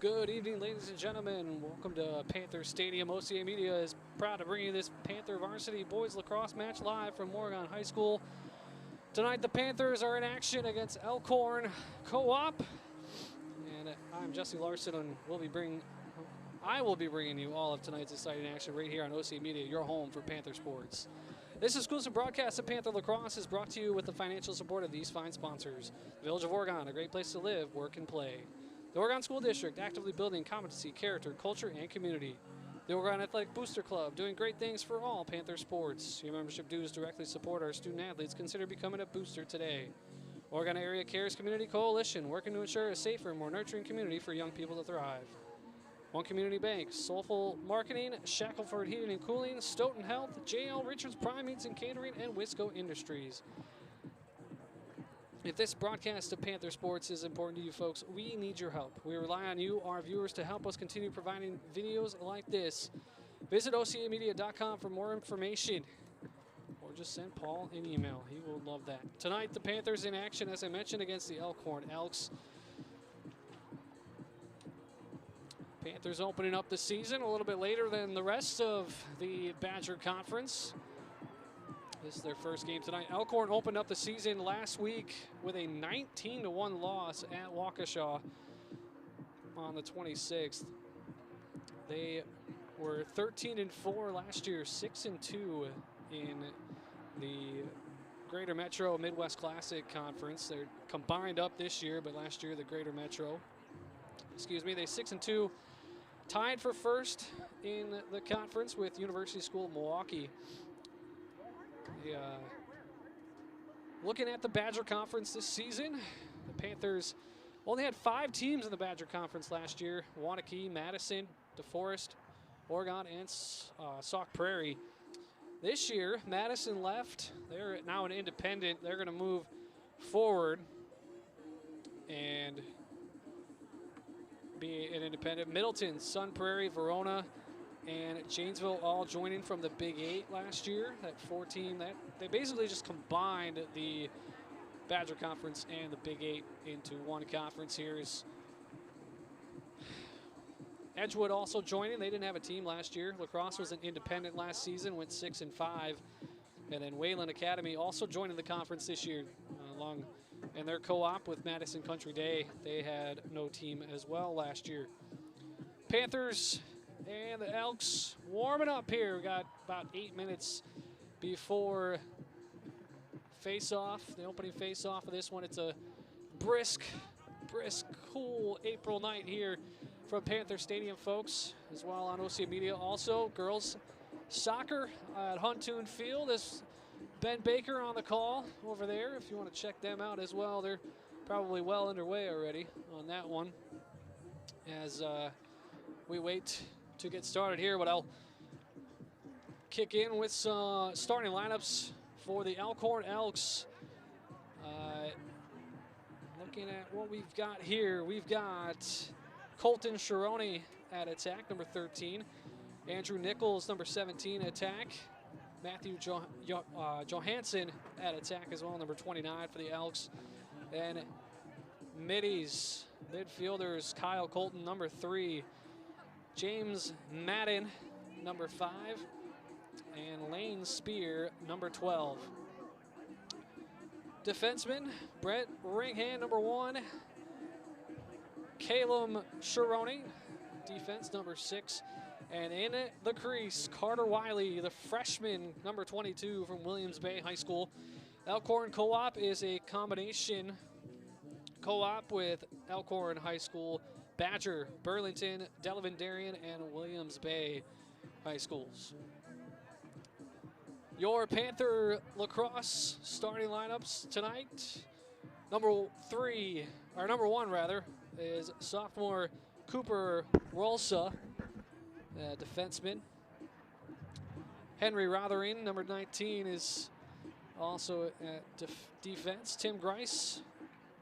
Good evening, ladies and gentlemen. Welcome to Panther Stadium. OCA Media is proud to bring you this Panther varsity boys lacrosse match live from Oregon High School. Tonight, the Panthers are in action against Elkhorn Co-op. And I'm Jesse Larson, and I will be bringing you all of tonight's exciting action right here on OCA Media, your home for Panther sports. This exclusive broadcast of Panther Lacrosse is brought to you with the financial support of these fine sponsors. The Village of Oregon, a great place to live, work, and play. The Oregon School District, actively building competency, character, culture, and community. The Oregon Athletic Booster Club, doing great things for all Panther sports. Your membership dues directly support our student athletes. Consider becoming a booster today. Oregon Area Cares Community Coalition, working to ensure a safer, more nurturing community for young people to thrive. One Community Bank, Soulful Marketing, Shackelford Heating and Cooling, Stoughton Health, JL Richards Prime Meats and Catering, and Wisco Industries. If this broadcast of Panther Sports is important to you folks, we need your help. We rely on you, our viewers, to help us continue providing videos like this. Visit OCAmedia.com for more information, or just send Paul an email. He will love that. Tonight, the Panthers in action, as I mentioned, against the Elkhorn Elks. Panthers opening up the season a little bit later than the rest of the Badger Conference. This is their first game tonight. Elkhorn opened up the season last week with a 19-1 loss at Waukesha on the 26th. They were 13-4 last year, 6-2 in the Greater Metro Midwest Classic Conference. They're combined up this year, but last year the Greater Metro. They 6-2, tied for first in the conference with University School of Milwaukee. Looking at the Badger Conference this season, the Panthers only had 5 teams in the Badger Conference last year: Waunakee, Madison, DeForest, Oregon, and Sauk Prairie. This year, Madison left. They're now an independent. They're going to move forward and be an independent. Middleton, Sun Prairie, Verona, and Janesville all joining from the Big 8 last year. That 4-team, they basically just combined the Badger Conference and the Big 8 into one conference here. Is Edgewood also joining. They didn't have a team last year. Lacrosse was an independent last season, went 6-5. And then Wayland Academy also joining the conference this year, and their co-op with Madison Country Day. They had no team as well last year. Panthers and the Elks warming up here. We got about 8 minutes before face-off, the opening face-off of this one. It's a brisk, cool April night here from Panther Stadium, folks, as well on OCA Media. Also, girls soccer at Huntoon Field. Is Ben Baker on the call over there if you want to check them out as well. They're probably well underway already on that one as we wait to get started here, but I'll kick in with some starting lineups for the Elkhorn Elks. Looking at what we've got here, we've got Colton Sharoni at attack, number 13. Andrew Nichols, number 17, attack. Matthew Johansson at attack as well, number 29 for the Elks. And midfielders, Kyle Colton, number 3. James Madden, number 5, and Lane Spear, number 12. Defenseman, Brett Ringhand, number 1. Caleb Sharoni, defense, number 6. And in the crease, Carter Wiley, the freshman, number 22 from Williams Bay High School. Elkhorn Co-op is a combination co-op with Elkhorn High School, Badger, Burlington, Delavan Darien, and Williams Bay High Schools. Your Panther lacrosse starting lineups tonight. Number 1 is sophomore Cooper Rolsa, defenseman. Henry Rothering, number 19, is also at defense. Tim Grice,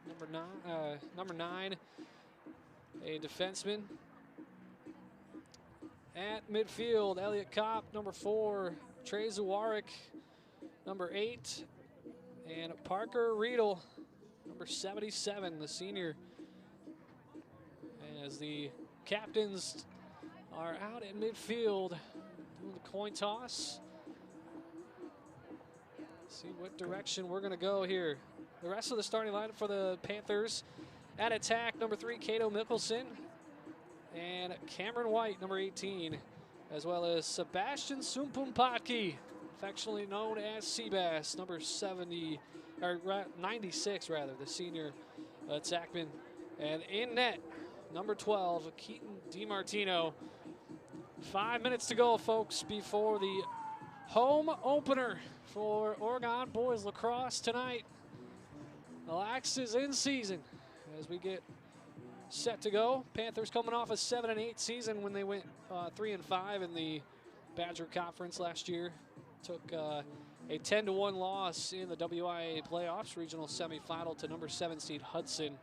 number 9, a defenseman. At midfield, Elliot Kopp, number 4, Trey Zawarek, number 8, and Parker Riedel, number 77, the senior, as the captains are out in midfield doing the coin toss. See what direction we're going to go here. The rest of the starting lineup for the Panthers: at attack, number 3, Cato Mickelson, and Cameron White, number 18, as well as Sebastian Sumpumpatki, affectionately known as Seabass, number 70, or 96 rather, the senior attackman. And in net, number 12, Keaton DiMartino. 5 minutes to go, folks, before the home opener for Oregon Boys Lacrosse tonight. The Lax is in season as we get set to go. Panthers coming off a 7-8 season when they went 3-5 in the Badger Conference last year. Took a 10-1 loss in the WIA playoffs, regional semifinal, to number 7 seed Hudson.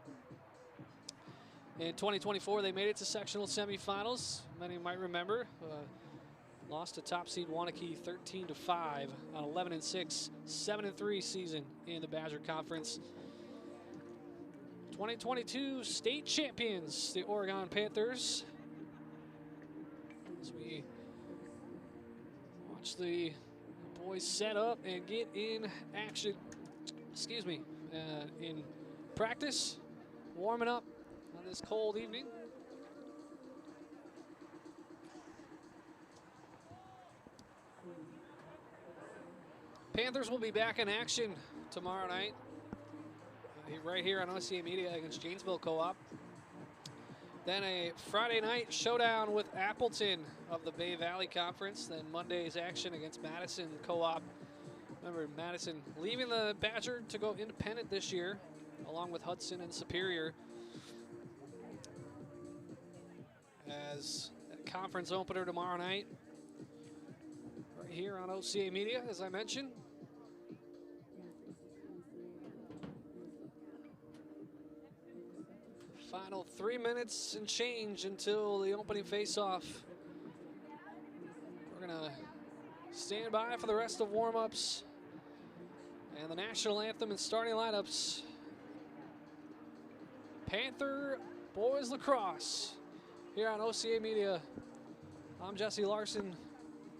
In 2024, they made it to sectional semifinals. Many might remember. Lost to top seed Wanakee 13-5 on 11-6, 7-3 season in the Badger Conference. 2022 state champions, the Oregon Panthers. As we watch the boys set up and get in action, in practice, warming up on this cold evening. Panthers will be back in action tomorrow night, right here on OCA Media against Janesville Co-op. Then a Friday night showdown with Appleton of the Bay Valley Conference. Then Monday's action against Madison Co-op. Remember, Madison leaving the Badger to go independent this year, along with Hudson and Superior, as a conference opener tomorrow night, right here on OCA Media, as I mentioned. Final 3 minutes and change until the opening face-off. We're gonna stand by for the rest of warm-ups and the national anthem and starting lineups. Panther Boys Lacrosse here on OCA Media. I'm Jesse Larson.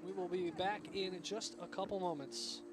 We will be back in just a couple moments.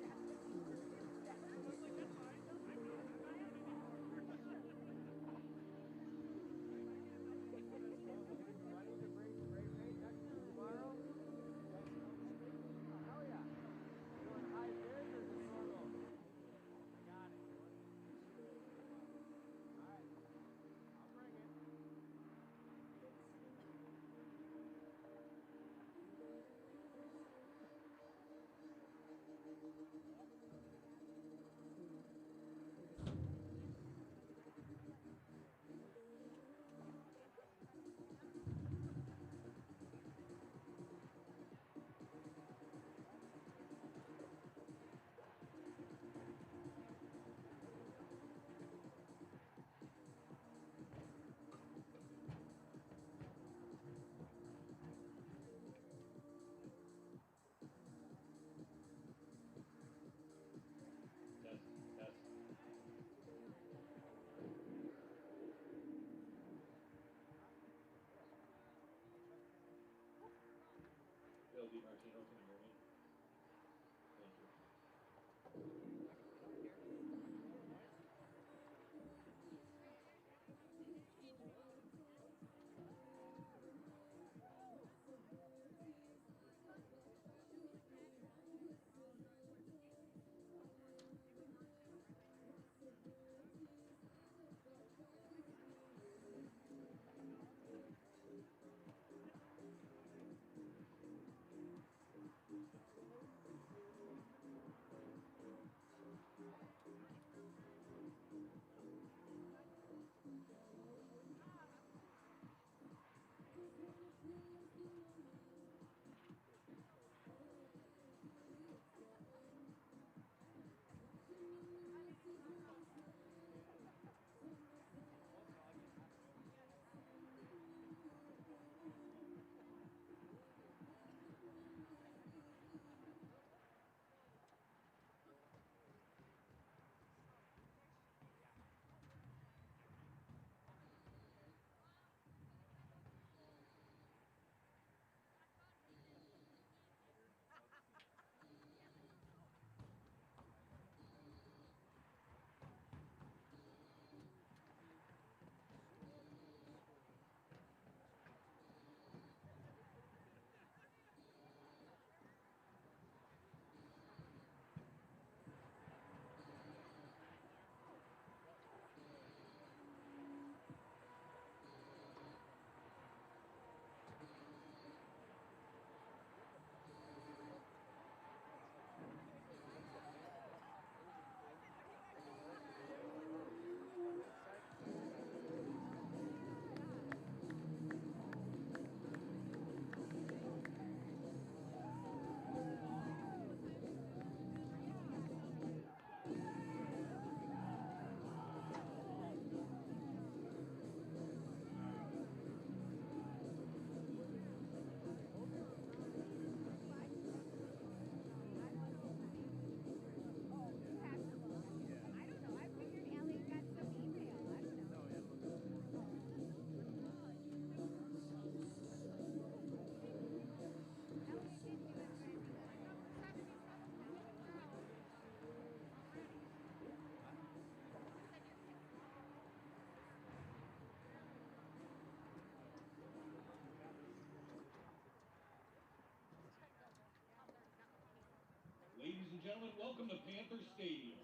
and gentlemen, welcome to Panther Stadium.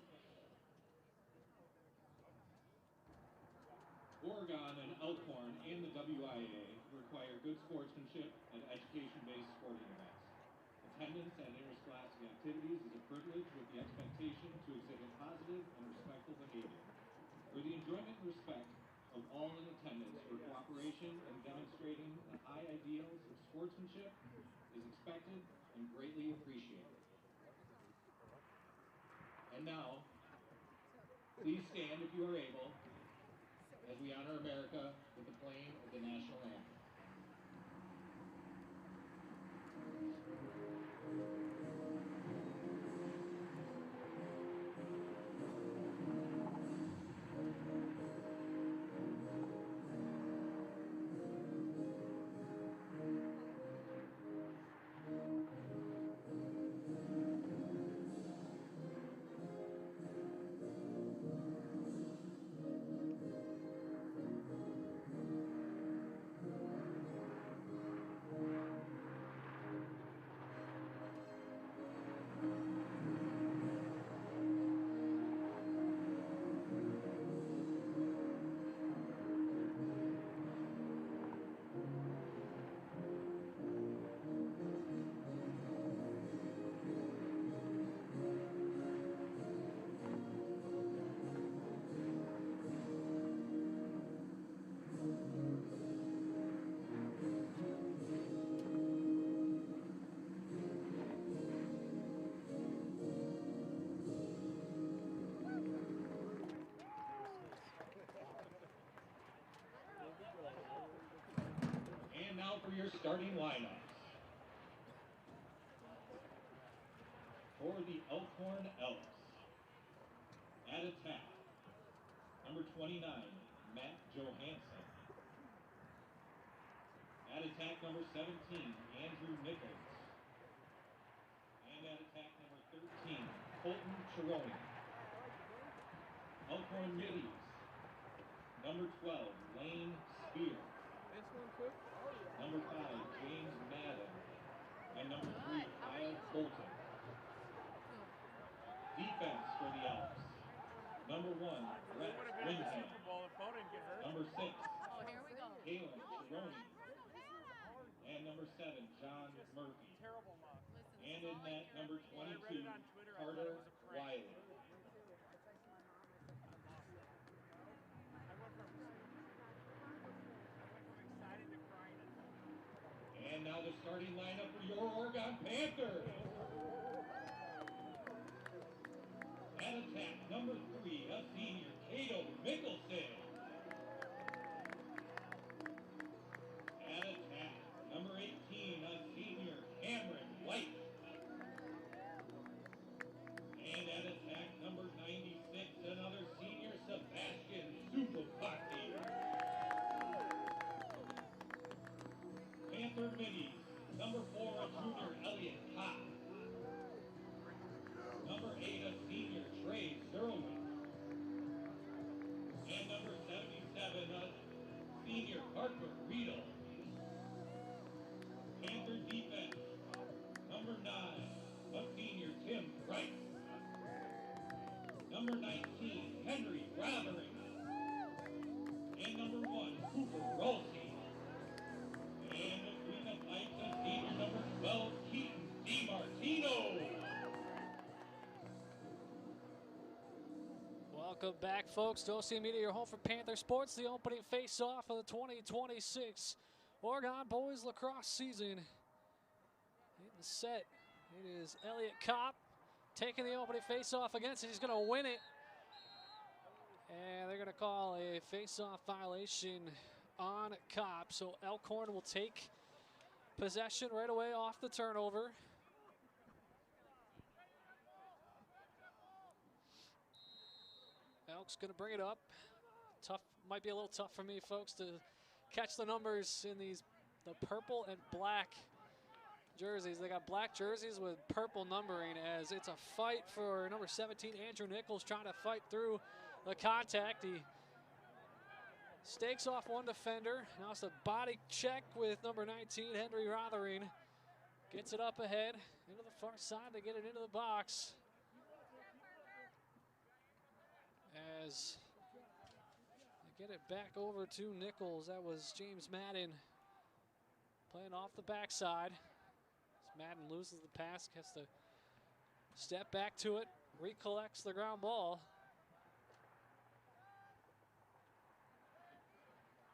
Oregon and Elkhorn and the WIA require good sportsmanship and education-based sporting events. Attendance at interscholastic activities is a privilege with the expectation to exhibit positive and respectful behavior. For the enjoyment and respect of all in attendance, your cooperation in demonstrating the high ideals of sportsmanship is expected and greatly appreciated. And now, please stand if you are able as we honor America with the playing of the national anthem. And now for your starting lineups. For the Elkhorn Elks, at attack, number 29, Matt Johansson. At attack, number 17, Andrew Nichols. And at attack, number 13, Colton Chironi. Elkhorn Middies, number 12, Lane Spear. Number 5, James Madden. And number 3, Kyle Bolton. Defense for the Elks. Number 1, Brett Windham. Number 6, Kalen Chironi. And number 7, John Murphy. And in net, number 22, Carter Wiley. And now the starting lineup for your Oregon Panthers. At attack, number 3, a senior, Cato Mickelson. At attack, number 18, a senior, Cameron White. And at attack, number 96, another senior, Sebastian Supapati. Panther Middies, number 4, a junior, Elliot Kopp. Number 8, a senior, Trey Zerlman. And number 77, a senior, Harper Riedel. Panther defense, number 9, a senior, Tim Price. Number 19, Henry Rothering. And number 1, Cooper Rolsey. And between the pipes, a senior, number 12, Keaton DiMartino. Welcome back, folks, to OCA Media, your home for Panther Sports, the opening face-off of the 2026 Oregon Boys Lacrosse season. In the set, it is Elliot Kopp taking the opening face-off against it. He's going to win it. And they're going to call a face-off violation on Kopp. So Elkhorn will take possession right away off the turnover. Elk's going to bring it up. Tough, might be a little tough for me, folks, to catch the numbers in the purple and black jerseys. They got black jerseys with purple numbering, as it's a fight for number 17, Andrew Nichols, trying to fight through the contact. He stakes off one defender. Now it's a body check with number 19, Henry Rothering. Gets it up ahead into the far side to get it into the box. as they get it back over to Nichols. That was James Madden playing off the backside. As Madden loses the pass, gets to step back to it, recollects the ground ball.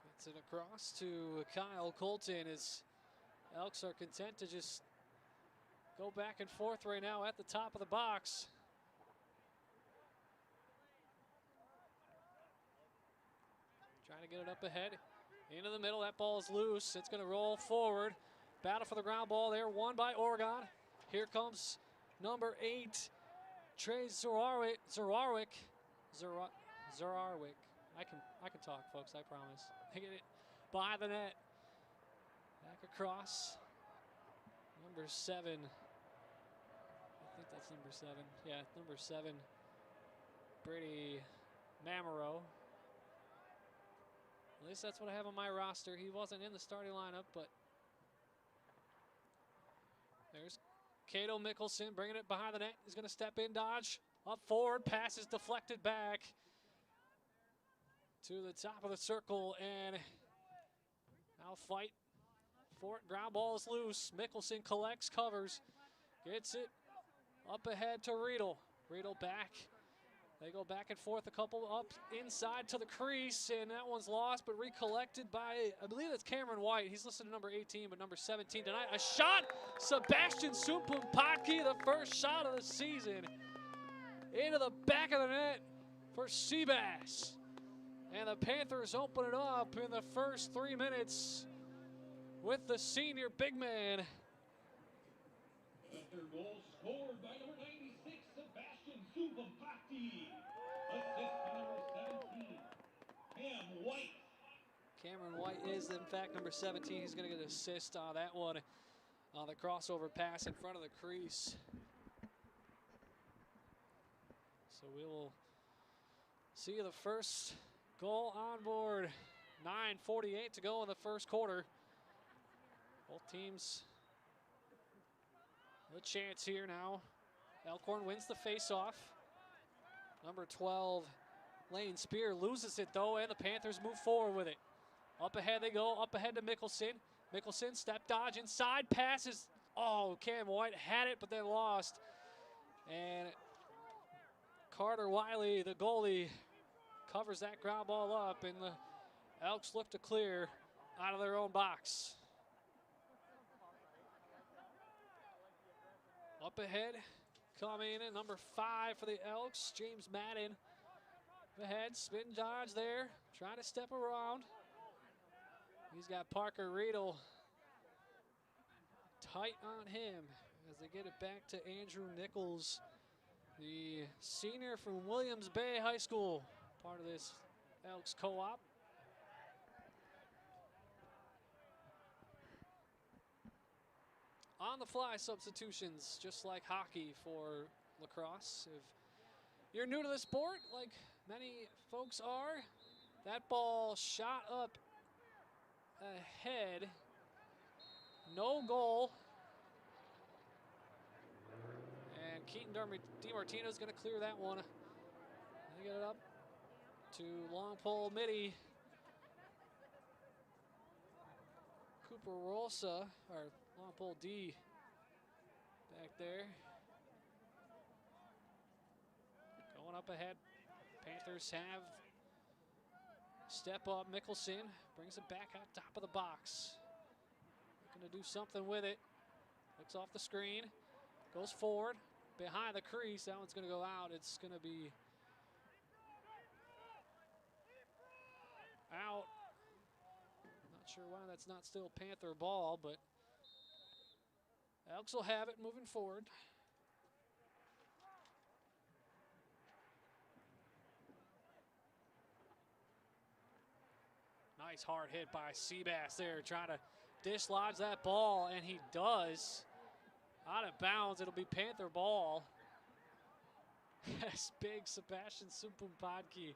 Gets it across to Kyle Colton as Elks are content to just go back and forth right now at the top of the box. Trying to get it up ahead. Into the middle, that ball is loose. It's going to roll forward. Battle for the ground ball there, won by Oregon. Here comes number 8, Trey Zerarwick. I can talk, folks, I promise. They get it by the net. Back across. Number 7. I think that's number 7. Yeah, number 7. Brady Mamero. At least that's what I have on my roster. He wasn't in the starting lineup, but there's Cato Mickelson bringing it behind the net. He's going to step in, dodge, up forward, pass is deflected back to the top of the circle, and now fight for it. Ground ball is loose. Mickelson collects, covers, gets it up ahead to Riedel. Riedel back. They go back and forth, a couple up inside to the crease, and that one's lost, but recollected by, I believe that's Cameron White. He's listed at number 18, but number 17 tonight. A shot, Sebastian Sumpumpadki, the first shot of the season, into the back of the net for Seabass. And the Panthers open it up in the first 3 minutes with the senior big man. The third goal scored by number 96, Sebastian Sumpumpadki. Assist by number 17, Cam White. Cameron White is, in fact, number 17. He's going to get an assist on that one on the crossover pass in front of the crease. So we will see the first goal on board. 9:48 to go in the first quarter. Both teams a chance here now. Elkhorn wins the face-off. Number 12, Lane Spear loses it though, and the Panthers move forward with it. Up ahead they go, up ahead to Mickelson. Mickelson, step dodge inside, passes. Oh, Cam White had it, but then lost. And Carter Wiley, the goalie, covers that ground ball up, and the Elks look to clear out of their own box. Up ahead, coming in, number 5 for the Elks, James Madden. Ahead, spin dodge there, trying to step around. He's got Parker Riedel tight on him as they get it back to Andrew Nichols, the senior from Williams Bay High School, part of this Elks co-op. On the fly substitutions, just like hockey for lacrosse. If you're new to the sport, like many folks are, that ball shot up ahead, no goal. And Keaton DiMartino is going to clear that one. They get it up to long pole midi. Cooper Rosa, or long pole D, back there. Going up ahead. Panthers have step up. Mickelson brings it back out top of the box. Looking to do something with it. Looks off the screen. Goes forward. Behind the crease. That one's going to go out. It's going to be out. Not sure why that's not still Panther ball, but Elks will have it moving forward. Nice hard hit by Seabass there, trying to dislodge that ball, and he does. Out of bounds, it'll be Panther ball. Yes, big Sebastian Sumpumpadki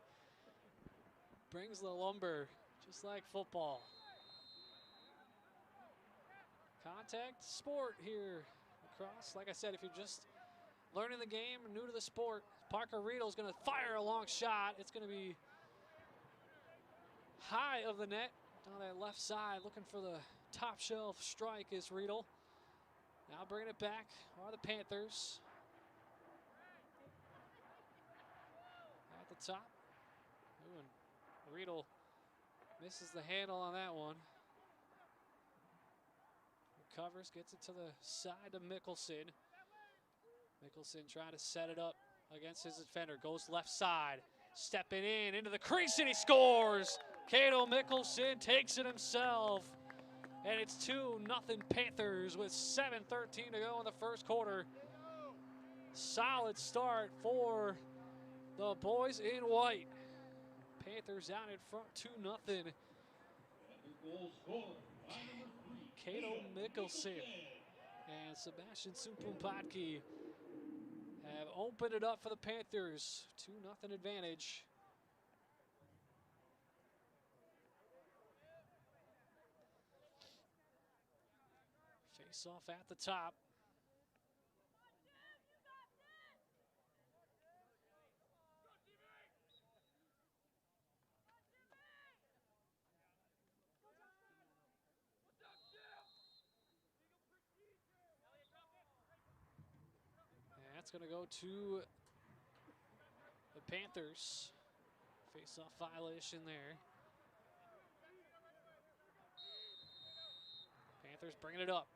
brings the lumber, just like football. Contact sport here across. Like I said, if you're just learning the game, new to the sport, Parker Riedel's going to fire a long shot. It's going to be high of the net on that left side. Looking for the top shelf strike is Riedel. Now bringing it back are the Panthers. At the top. Ooh, and Riedel misses the handle on that one. Recovers, gets it to the side of Mickelson. Mickelson trying to set it up against his defender. Goes left side. Stepping in into the crease, and he scores! Cato Mickelson takes it himself. And it's 2-0 Panthers with 7:13 to go in the first quarter. Solid start for the boys in white. Panthers out in front 2-0. Cato Mickelson and Sebastian Supumpatki have opened it up for the Panthers. 2-0 advantage. Face off at the top. And that's going to go to the Panthers. Face off violation there. Panthers bringing it up.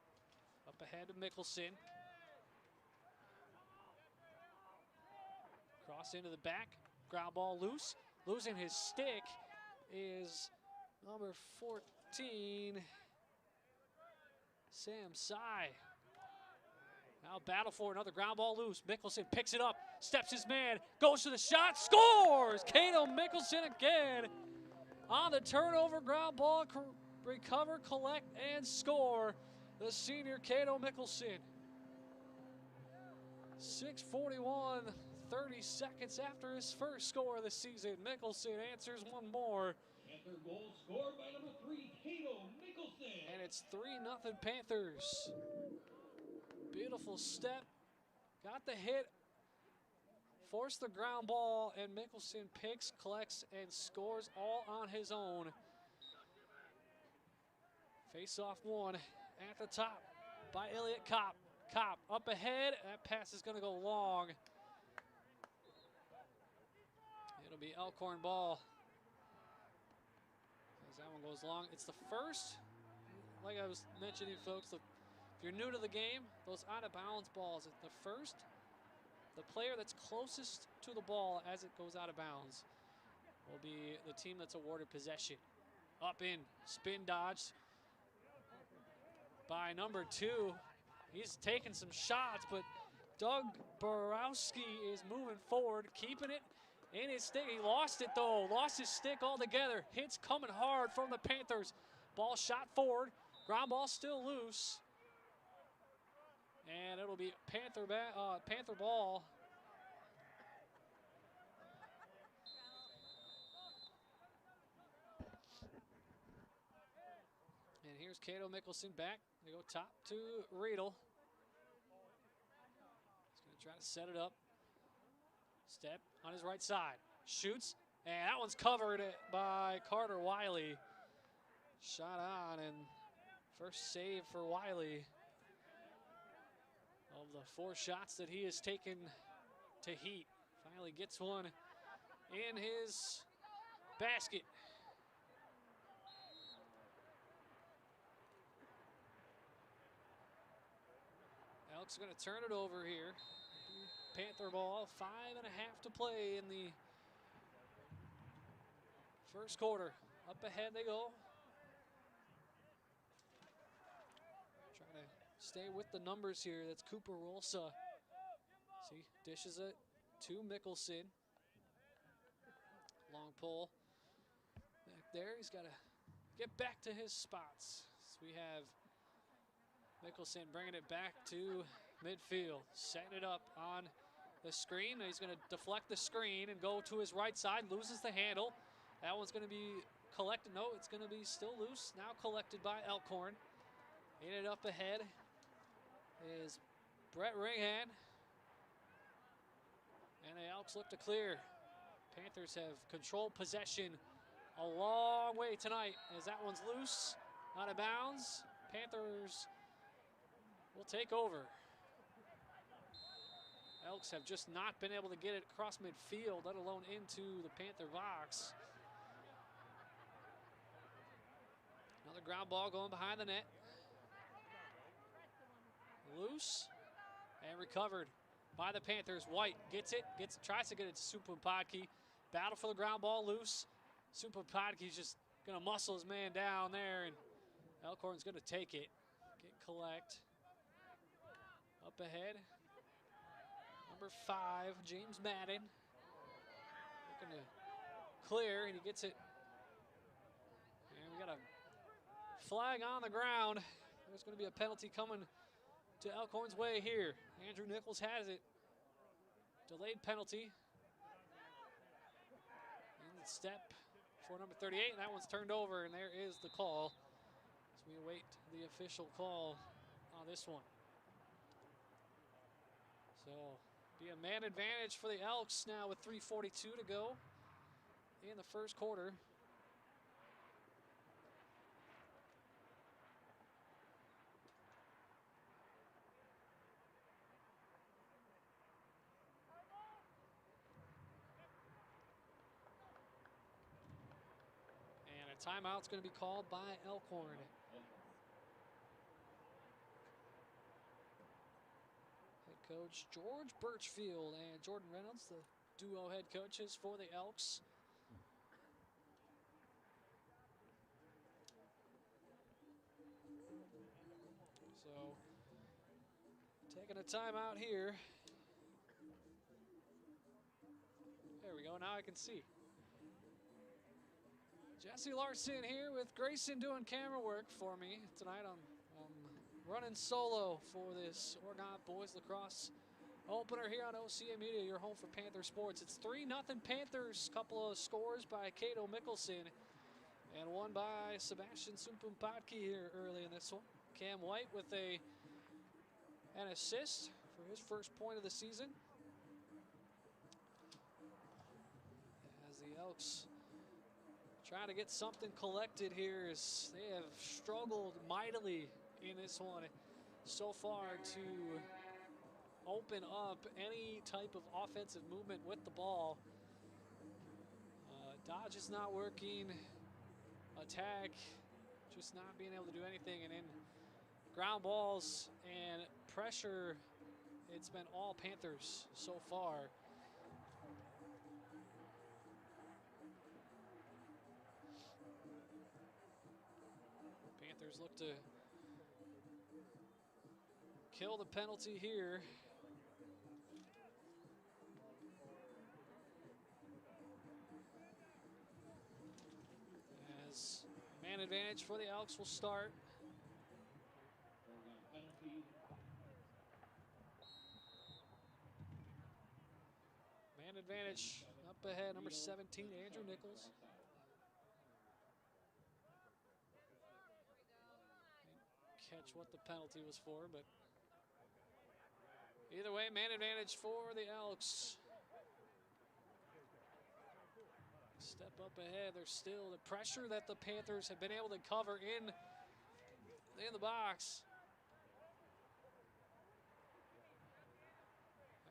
Up ahead to Mickelson. Cross into the back. Ground ball loose. Losing his stick is number 14, Sam Sy. Now battle for another ground ball loose. Mickelson picks it up. Steps his man. Goes to the shot. Scores! Cato Mickelson again. On the turnover ground ball. Recover, collect, and score. The senior Cato Mickelson. 6:41, 30 seconds after his first score of the season. Mickelson answers one more. Panther goal scored by number 3, Cato Mickelson. And it's 3-0 Panthers. Beautiful step. Got the hit. Forced the ground ball, and Mickelson picks, collects, and scores all on his own. Face-off one at the top by Elliott Kopp. Kopp up ahead. That pass is going to go long. It'll be Elkhorn ball. As that one goes long. It's the first, like I was mentioning, folks, if you're new to the game, those out-of-bounds balls, the first, the player that's closest to the ball as it goes out of bounds will be the team that's awarded possession. Up in, spin dodge by number 2. He's taking some shots, but Doug Borowski is moving forward, keeping it in his stick. He lost it though, lost his stick altogether. Hits coming hard from the Panthers. Ball shot forward, ground ball still loose. And it'll be Panther ball. And here's Cato Mickelson back. They go top to Riedel. He's going to try to set it up. Step on his right side. Shoots. And that one's covered by Carter Wiley. Shot on, and first save for Wiley. Of the 4 shots that he has taken to heat. Finally gets one in his basket. Elks are going to turn it over here. Panther ball, 5.5 to play in the first quarter. Up ahead they go. Trying to stay with the numbers here. That's Cooper Rolsa. See, dishes it to Mickelson. Long pull. Back there, he's got to get back to his spots. So we have Mickelson bringing it back to midfield. Setting it up on the screen. He's going to deflect the screen and go to his right side. Loses the handle. That one's going to be collected. No, it's going to be still loose. Now collected by Elkhorn. In it up ahead is Brett Ringhan. And the Elks look to clear. Panthers have controlled possession a long way tonight as that one's loose, out of bounds. Panthers will take over. Elks have just not been able to get it across midfield, let alone into the Panther box. Another ground ball going behind the net. Loose and recovered by the Panthers. White gets it, tries to get it to Supapatki. Battle for the ground ball, loose. Supapatki's just gonna muscle his man down there, and Elkhorn's gonna take it. Collect. Up ahead. Number 5, James Madden. Looking to clear, and he gets it. And we got a flag on the ground. There's going to be a penalty coming to Elkhorn's way here. Andrew Nichols has it. Delayed penalty. And step for number 38, and that one's turned over, and there is the call. So we await the official call on this one. So be a man advantage for the Elks now with 3:42 to go in the first quarter. And a timeout's going to be called by Elkhorn. Head coach George Birchfield and Jordan Reynolds, the duo head coaches for the Elks. So taking a timeout here. There we go, now I can see. Jesse Larson here with Grayson doing camera work for me tonight. I'm running solo for this Oregon Boys Lacrosse opener here on OCA Media, your home for Panther sports. It's 3-0 Panthers. Couple of scores by Cato Mickelson and one by Sebastian Supapatki here early in this one. Cam White with an assist for his first point of the season. As the Elks trying to get something collected here, as they have struggled mightily in this one so far to open up any type of offensive movement with the ball. Dodge is not working. Attack just not being able to do anything. And in ground balls and pressure, it's been all Panthers so far. Panthers look to kill the penalty here. As man advantage for the Elks will start. Man advantage up ahead, number 17, Andrew Nichols. Didn't catch what the penalty was for, but either way, man advantage for the Elks. Step up ahead. There's still the pressure that the Panthers have been able to cover in the box.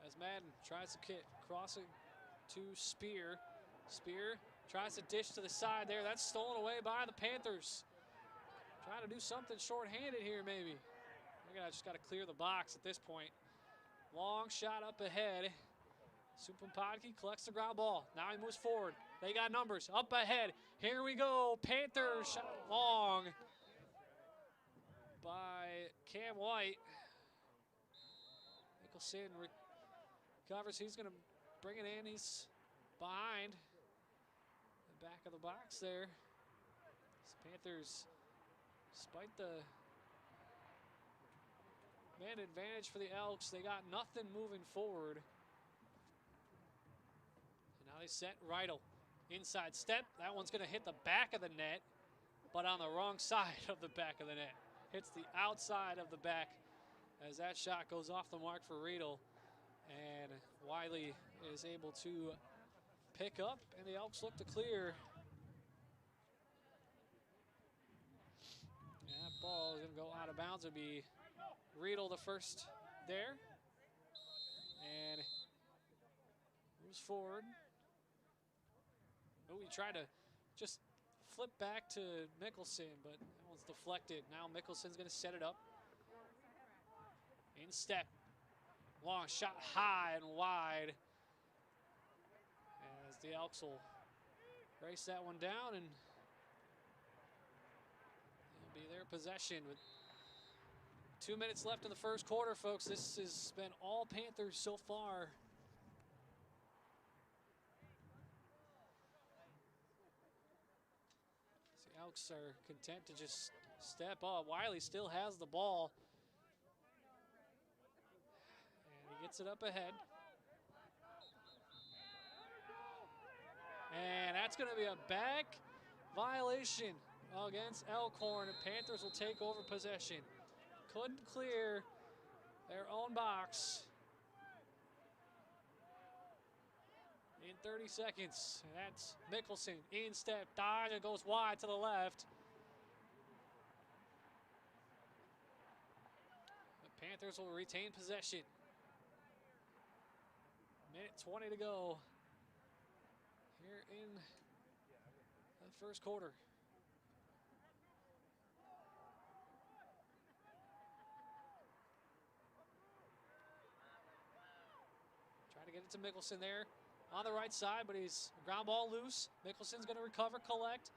As Madden tries to kick, crossing to Spear. Spear tries to dish to the side there. That's stolen away by the Panthers. Trying to do something shorthanded here, maybe. Just got to clear the box at this point. Long shot up ahead. Supapatki collects the ground ball. Now he moves forward. They got numbers up ahead. Here we go. Panthers shot long by Cam White. Nicholson recovers. He's going to bring it in. He's behind the back of the box there. Panthers, despite the man advantage for the Elks, they got nothing moving forward. And now they set Riedel. Inside step. That one's going to hit the back of the net, but on the wrong side of the back of the net. Hits the outside of the back as that shot goes off the mark for Riedel. And Wiley is able to pick up, and the Elks look to clear. And that ball is going to go out of bounds. It'll be Riedel the first there. And moves forward. Oh, he tried to just flip back to Mickelson, but that one's deflected. Now Mickelson's going to set it up. In step. Long shot high and wide. As the Elks will race that one down, and it'll be their possession with 2 minutes left in the first quarter, folks. This has been all Panthers so far. The Elks are content to just step up. Wiley still has the ball. And he gets it up ahead. And that's going to be a back violation against Elkhorn. The Panthers will take over possession. Couldn't clear their own box in 30 seconds. And that's Mickelson, in step, dodge, and goes wide to the left. The Panthers will retain possession. Minute 20 to go here in the first quarter. Trying to get it to Mickelson there on the right side, but he's ground ball loose. Mickelson's going to recover, collect,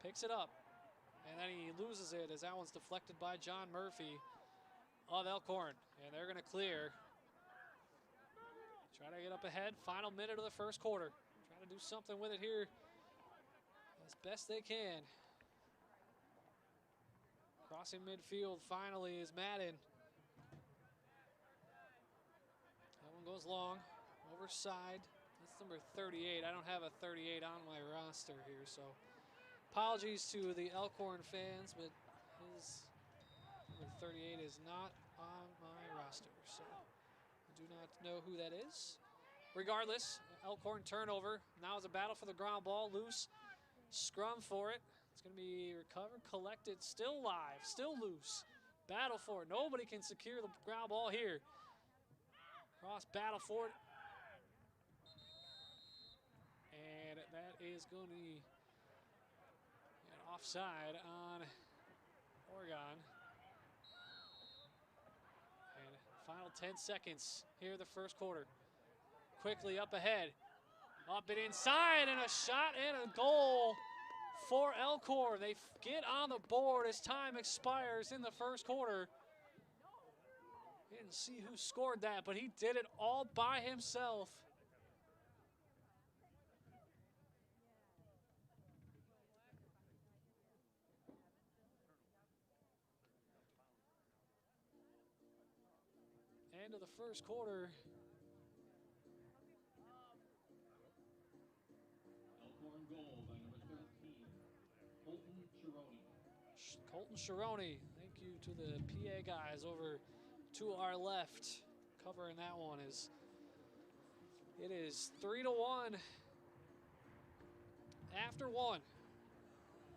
picks it up, and then he loses it as that one's deflected by John Murphy of Elkhorn, and they're going to clear. Try to get up ahead. Final minute of the first quarter. Trying to do something with it here as best they can. Crossing midfield finally is Madden. That one goes long. Overside. That's number 38. I don't have a 38 on my roster here, so apologies to the Elkhorn fans, but his number 38 is not on my roster, so I do not know who that is. Regardless, Elkhorn turnover. Now is a battle for the ground ball. Loose. Scrum for it. It's going to be recovered, collected, still live, still loose. Battle for it. Nobody can secure the ground ball here. Cross battle for it. And that is going to be an offside on Oregon. And final 10 seconds here in the first quarter. Quickly up ahead. Up and inside, and a shot and a goal for Elkhorn. They get on the board as time expires in the first quarter. Didn't see who scored that, but he did it all by himself. End of the first quarter. Elkhorn goal by number 13, Colton Chironi. Colton Chironi. Thank you to the PA guys over to our left covering that one. It is 3-1 after one.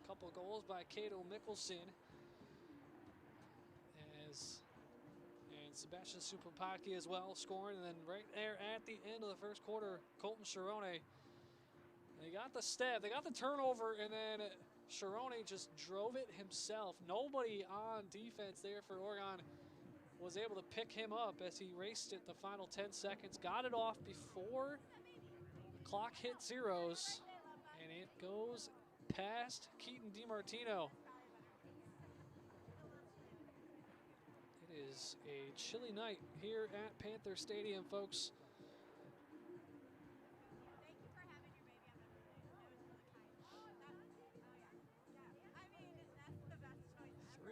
A couple of goals by Cato Mickelson and Sebastian Supapaki as well scoring. And then right there at the end of the first quarter, Colton Chironi. They got the step, they got the turnover, and then Chironi just drove it himself. Nobody on defense there for Oregon was able to pick him up as he raced it the final 10 seconds. Got it off before the clock hit zeros, and it goes past Keaton DiMartino. It is a chilly night here at Panther Stadium, folks.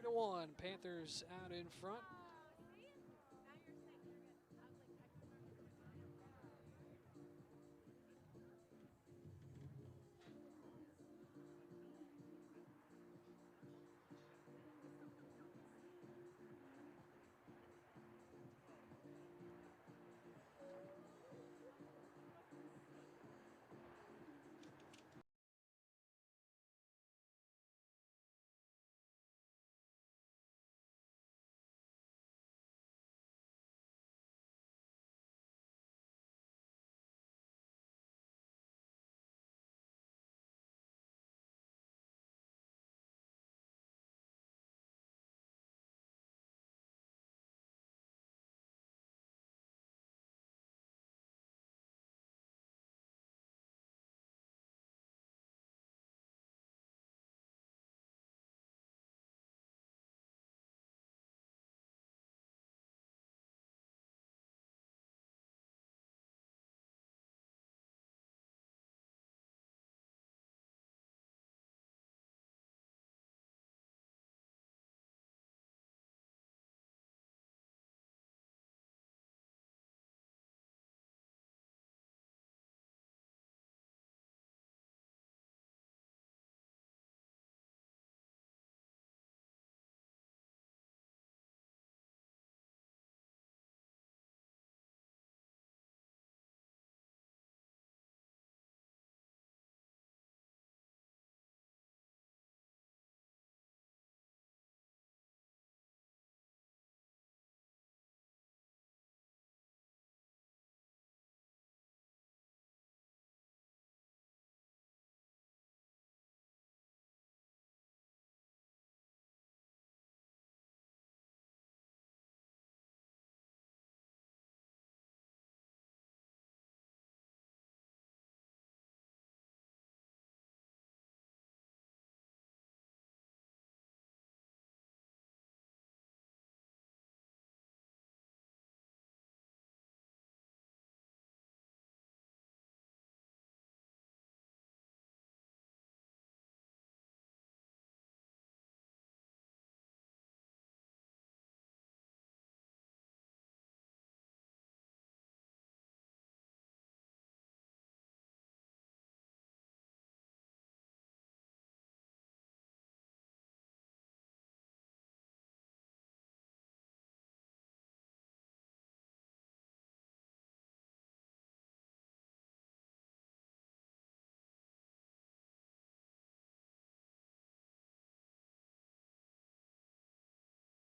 3-1, Panthers out in front.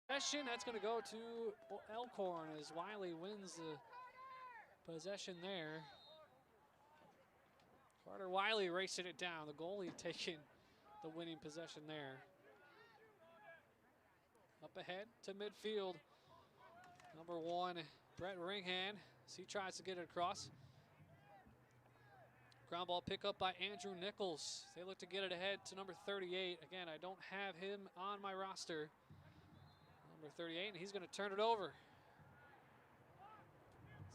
Possession, that's going to go to Elkhorn as Wiley wins the possession there. Carter Wiley racing it down. The goalie taking the winning possession there. Up ahead to midfield. Number 1, Brett Ringhand, as he tries to get it across. Ground ball pickup by Andrew Nichols. They look to get it ahead to number 38. Again, I don't have him on my roster. Number 38, and he's going to turn it over.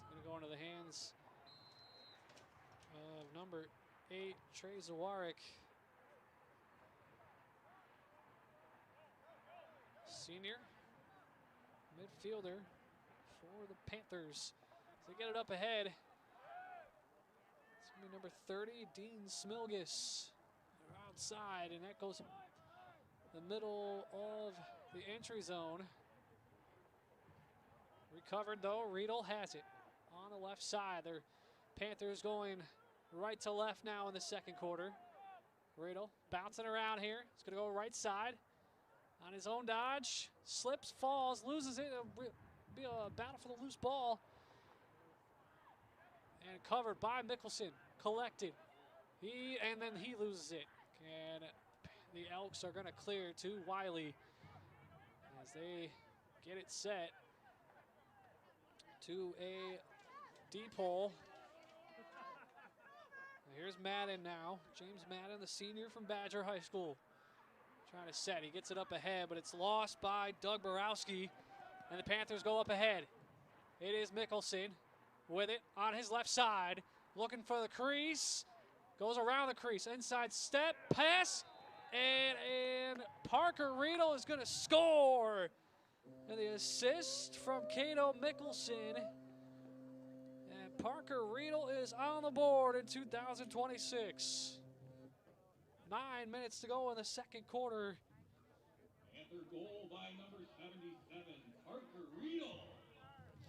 It's going to go into the hands of number 8, Trey Zawarek. Senior midfielder for the Panthers. They get it up ahead. It's going to be number 30, Dean Smilgus. They're outside, and that goes the middle of the entry zone. Recovered though, Riedel has it on the left side. Their Panthers going right to left now in the second quarter. Riedel bouncing around here. It's going to go right side. On his own dodge, slips, falls, loses it. It'll be a battle for the loose ball. And covered by Mickelson, collected. And then he loses it. And the Elks are going to clear to Wiley as they get it set to a deep hole. Here's Madden now. James Madden, the senior from Badger High School. Trying to set. He gets it up ahead, but it's lost by Doug Borowski. And the Panthers go up ahead. It is Mickelson with it on his left side. Looking for the crease. Goes around the crease. Inside step. Pass. And Parker Riedel is going to score. And the assist from Cato Mickelson. And Parker Riedel is on the board in 2026. 9 minutes to go in the second quarter. Panther goal by number 77, Parker Riedel.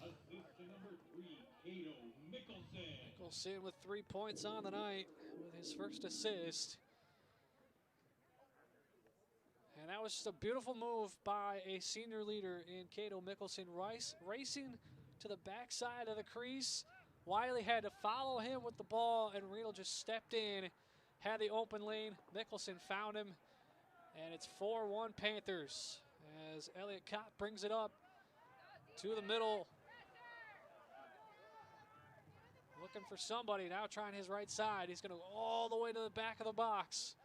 Assist to number 3, Cato Mickelson. Mickelson with 3 points on the night with his first assist. And that was just a beautiful move by a senior leader in Cato Mickelson. Racing to the backside of the crease. Wiley had to follow him with the ball, and Riedel just stepped in. Had the open lane. Mickelson found him. And it's 4-1 Panthers as Elliott Kopp brings it up to the middle. Looking for somebody now, trying his right side. He's going to go all the way to the back of the box.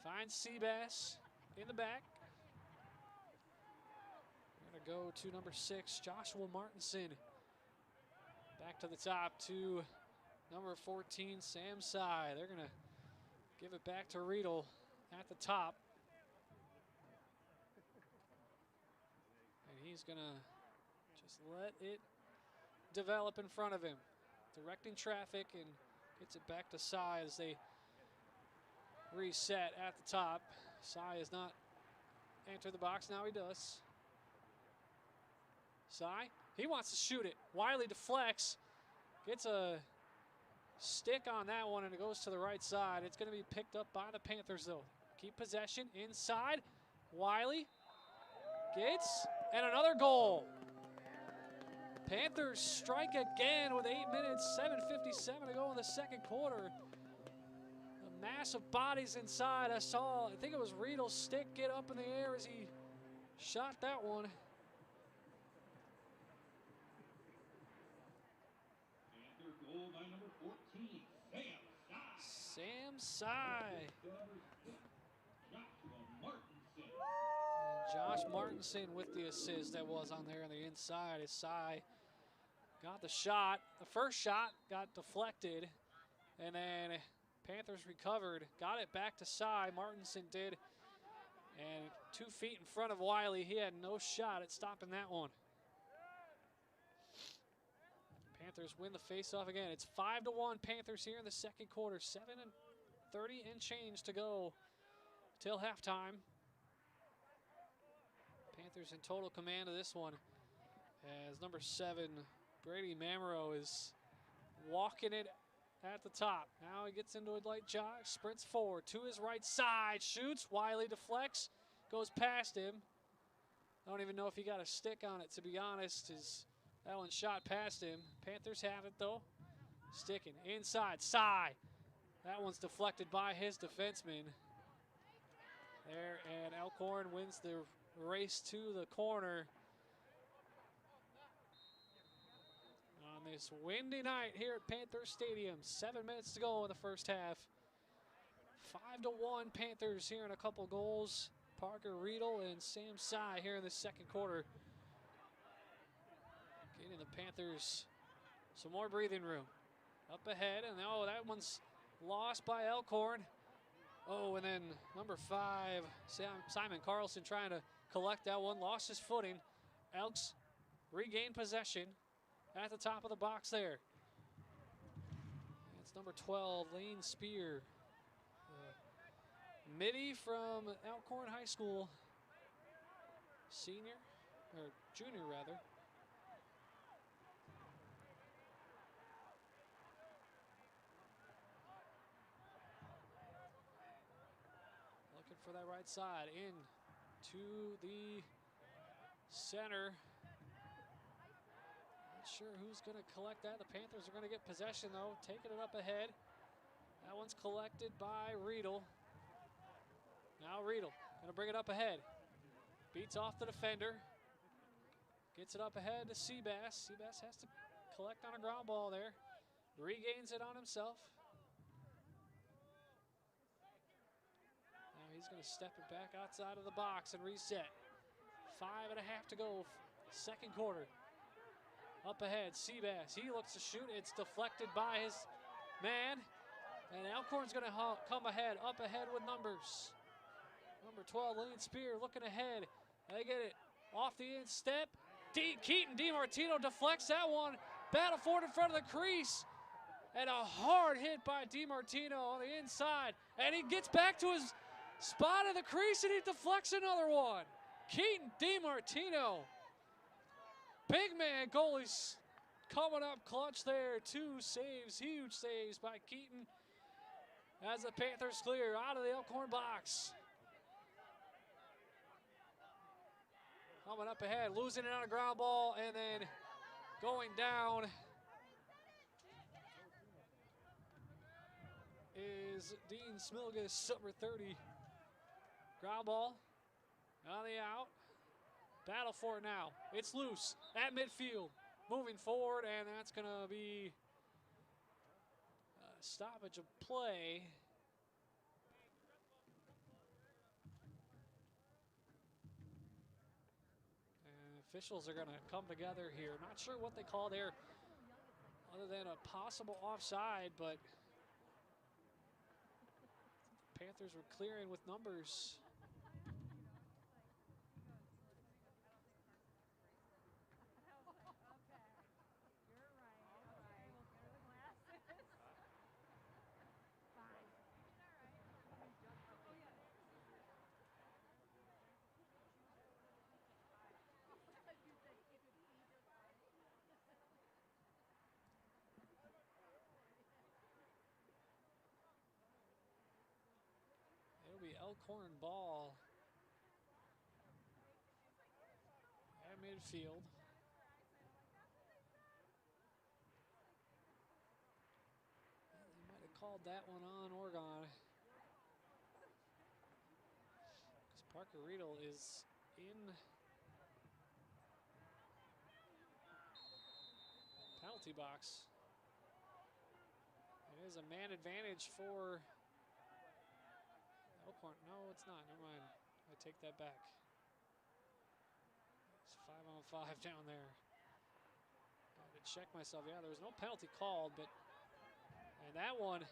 Finds Seabass in the back. We're going to go to number 6, Joshua Martinson. Back to the top to number 14, Sam Sy. They're going to give it back to Riedel at the top. And he's going to just let it develop in front of him. Directing traffic and gets it back to Sy as they reset at the top. Sy has not entered the box. Now he does. Sy, he wants to shoot it. Wiley deflects. Gets a stick on that one, and it goes to the right side. It's going to be picked up by the Panthers, though. Keep possession inside. Wiley gets, and another goal. Panthers strike again with 8 minutes, 7:57 to go in the second quarter. A mass of bodies inside. I think it was Riedel's stick get up in the air as he shot that one. Goal by number 14, Sam Sy. Josh Martinson with the assist that was on there on the inside as Sy got the shot. The first shot got deflected, and then Panthers recovered, got it back to Sy. Martinson did, and 2 feet in front of Wiley. He had no shot at stopping that one. Panthers win the face-off again. It's 5-1 Panthers here in the second quarter. 7:30 and change to go till halftime. Panthers in total command of this one as number 7, Brady Mamro, is walking it at the top. Now he gets into a light jog, sprints forward to his right side, shoots. Wiley deflects, goes past him. I don't even know if he got a stick on it, to be honest. That one shot past him. Panthers have it, though. Sticking inside. Cy. That one's deflected by his defenseman. There, and Elkhorn wins the race to the corner. On this windy night here at Panther Stadium. 7 minutes to go in the first half. 5-1 Panthers here in a couple goals. Parker Riedel and Sam Cy here in the second quarter. Getting the Panthers some more breathing room. Up ahead, and oh, that one's lost by Elkhorn. Oh, and then number 5, Simon Carlson trying to collect that one. Lost his footing. Elks regain possession at the top of the box there. It's number 12, Lane Spear. Midi from Elkhorn High School. Senior, or junior rather. Looking for that right side, in to the center. Not sure who's going to collect that. The Panthers are going to get possession though, taking it up ahead. That one's collected by Riedel. Now Riedel going to bring it up ahead. Beats off the defender. Gets it up ahead to Seabass. Seabass has to collect on a ground ball there. Regains it on himself. Now he's going to step it back outside of the box and reset. 5.5 to go, second quarter. Up ahead, Seabass. He looks to shoot. It's deflected by his man. And Elkhorn's going to come ahead, up ahead with numbers. Number 12, Lane Spear looking ahead. They get it off the instep. Keaton DiMartino deflects that one. Battle for it in front of the crease. And a hard hit by DiMartino on the inside. And he gets back to his spot in the crease and he deflects another one. Keaton DiMartino. Big man goalies coming up clutch there. 2 saves, huge saves by Keaton. As the Panthers clear out of the Elkhorn box. Coming up ahead, losing it on a ground ball, and then going down is Dean Smilgus, number 30. Ground ball on the out. Battle for it now. It's loose at midfield. Moving forward, and that's going to be a stoppage of play. Officials are going to come together here. Not sure what they call there other than a possible offside, but the Panthers were clearing with numbers. It'll be Elkhorn ball at midfield. They might have called that one on Oregon. Because Parker Riedel is in penalty box. It is a man advantage for Elkhorn. No, it's not. Never mind. I take that back. It's 5-on-5 down there. Got to check myself. Yeah, there was no penalty called, but and that one,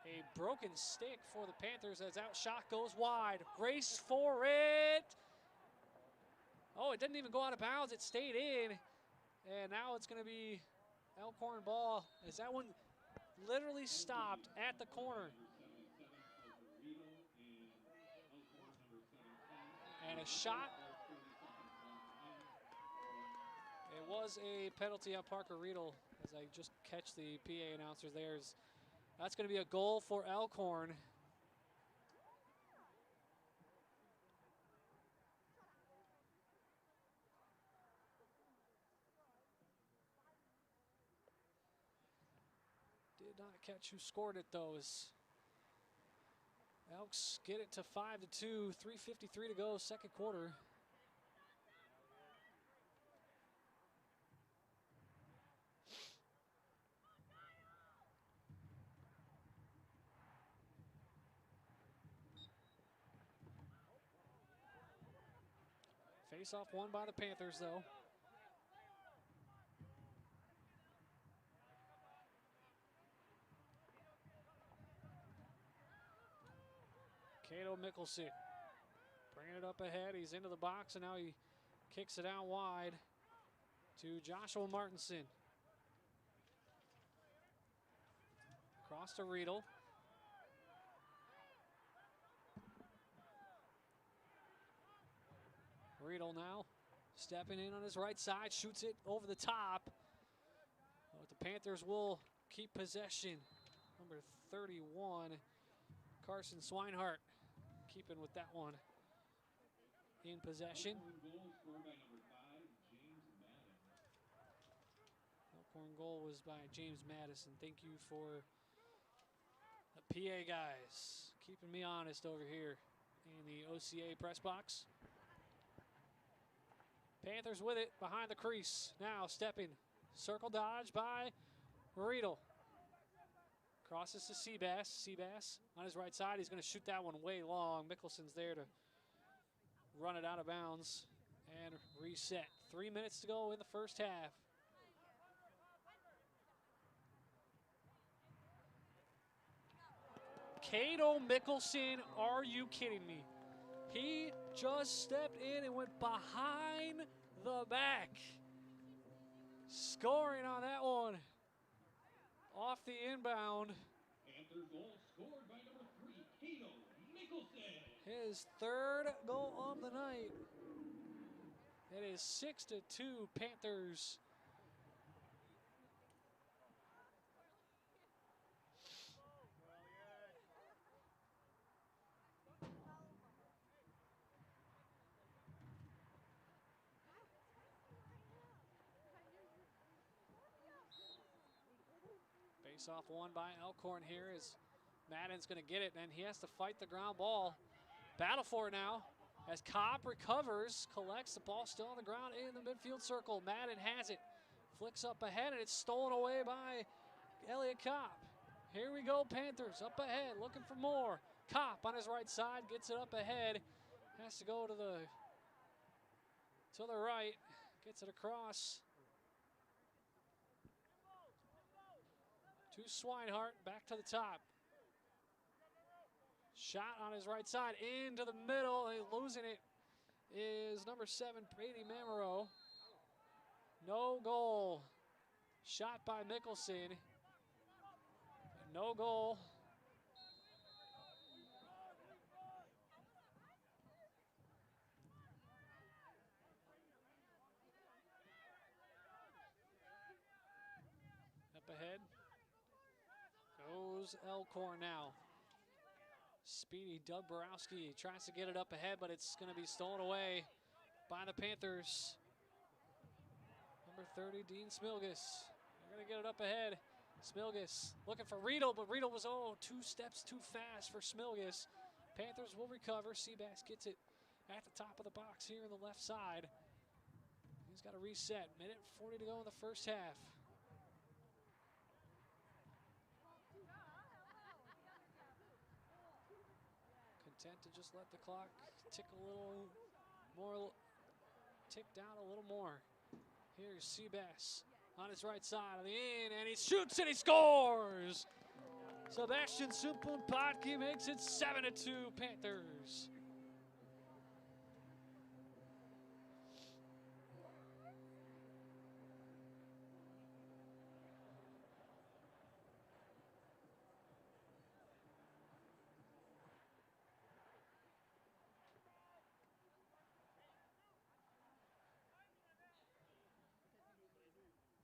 a broken stick for the Panthers as out shot goes wide. Race for it. Oh, it didn't even go out of bounds. It stayed in. And now it's going to be Elkhorn ball as that one literally stopped at the corner. And a shot. It was a penalty on Parker Riedel as I just catch the PA announcers there. That's going to be a goal for Elkhorn. Did not catch who scored it, though. As Elks get it to 5-2, 3:53 to go, second quarter. Face-off won by the Panthers, though. Cato Mickelson bringing it up ahead. He's into the box, and now he kicks it out wide to Joshua Martinson. Across to Riedel. Riedel now stepping in on his right side, shoots it over the top. But the Panthers will keep possession. Number 31, Carson Swinehart, keeping with that one in possession. Elkhorn goal was by James Madison. Thank you for the PA guys keeping me honest over here in the OCA press box. Panthers with it behind the crease. Now stepping. Circle dodge by Riedel. Crosses to Seabass. Seabass on his right side. He's going to shoot that one way long. Mickelson's there to run it out of bounds and reset. 3 minutes to go in the first half. Cato Mickelson, are you kidding me? He just stepped in and went behind the back. Scoring on that one. Off the inbound. Panther goal scored by number 3, Cato Mickelson. His third goal of the night. It is 6-2 Panthers. Face-off won by Elkhorn here as Madden's going to get it, and he has to fight the ground ball. Battle for it now as Kopp recovers, collects the ball still on the ground in the midfield circle. Madden has it, flicks up ahead, and it's stolen away by Elliot Kopp. Here we go, Panthers up ahead, looking for more. Kopp on his right side, gets it up ahead, has to go to the right, gets it across to Swinehart, back to the top. Shot on his right side, into the middle, and losing it is number 7, Brady Mamero. No goal. Shot by Mickelson. No goal. Up ahead goes Elkhorn now. Speedy Doug Borowski tries to get it up ahead, but it's going to be stolen away by the Panthers. Number 30, Dean Smilgus. They're going to get it up ahead. Smilgus looking for Riedel, but Riedel was, 2 steps too fast for Smilgus. Panthers will recover. Seabass gets it at the top of the box here on the left side. He's got to reset. 1:40 to go in the first half. Content to just let the clock tick a little more, tick down a little more. Here's Seabass on his right side of the in, and he shoots and he scores! Sebastian Sumpun-Potke makes it 7-2 Panthers.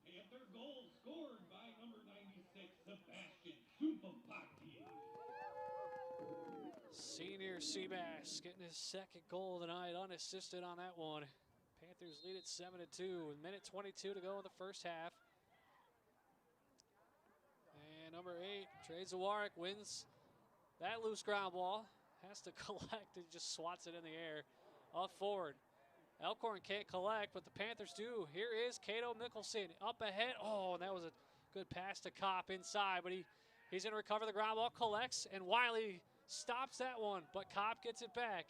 Panther goal scored by number 96, Sebastian Sumpun-Potke. Senior Seabass getting his second goal of the night, unassisted on that one. Panthers lead at 7-2 with 1:22 to go in the first half. And number 8, Trey Zawarek wins that loose ground ball. Has to collect and just swats it in the air. Up forward. Elkhorn can't collect, but the Panthers do. Here is Cato Mickelson up ahead. Oh, that was a good pass to Kopp inside, but he's going to recover the ground ball, collects, and Wiley stops that one, but Kopp gets it back.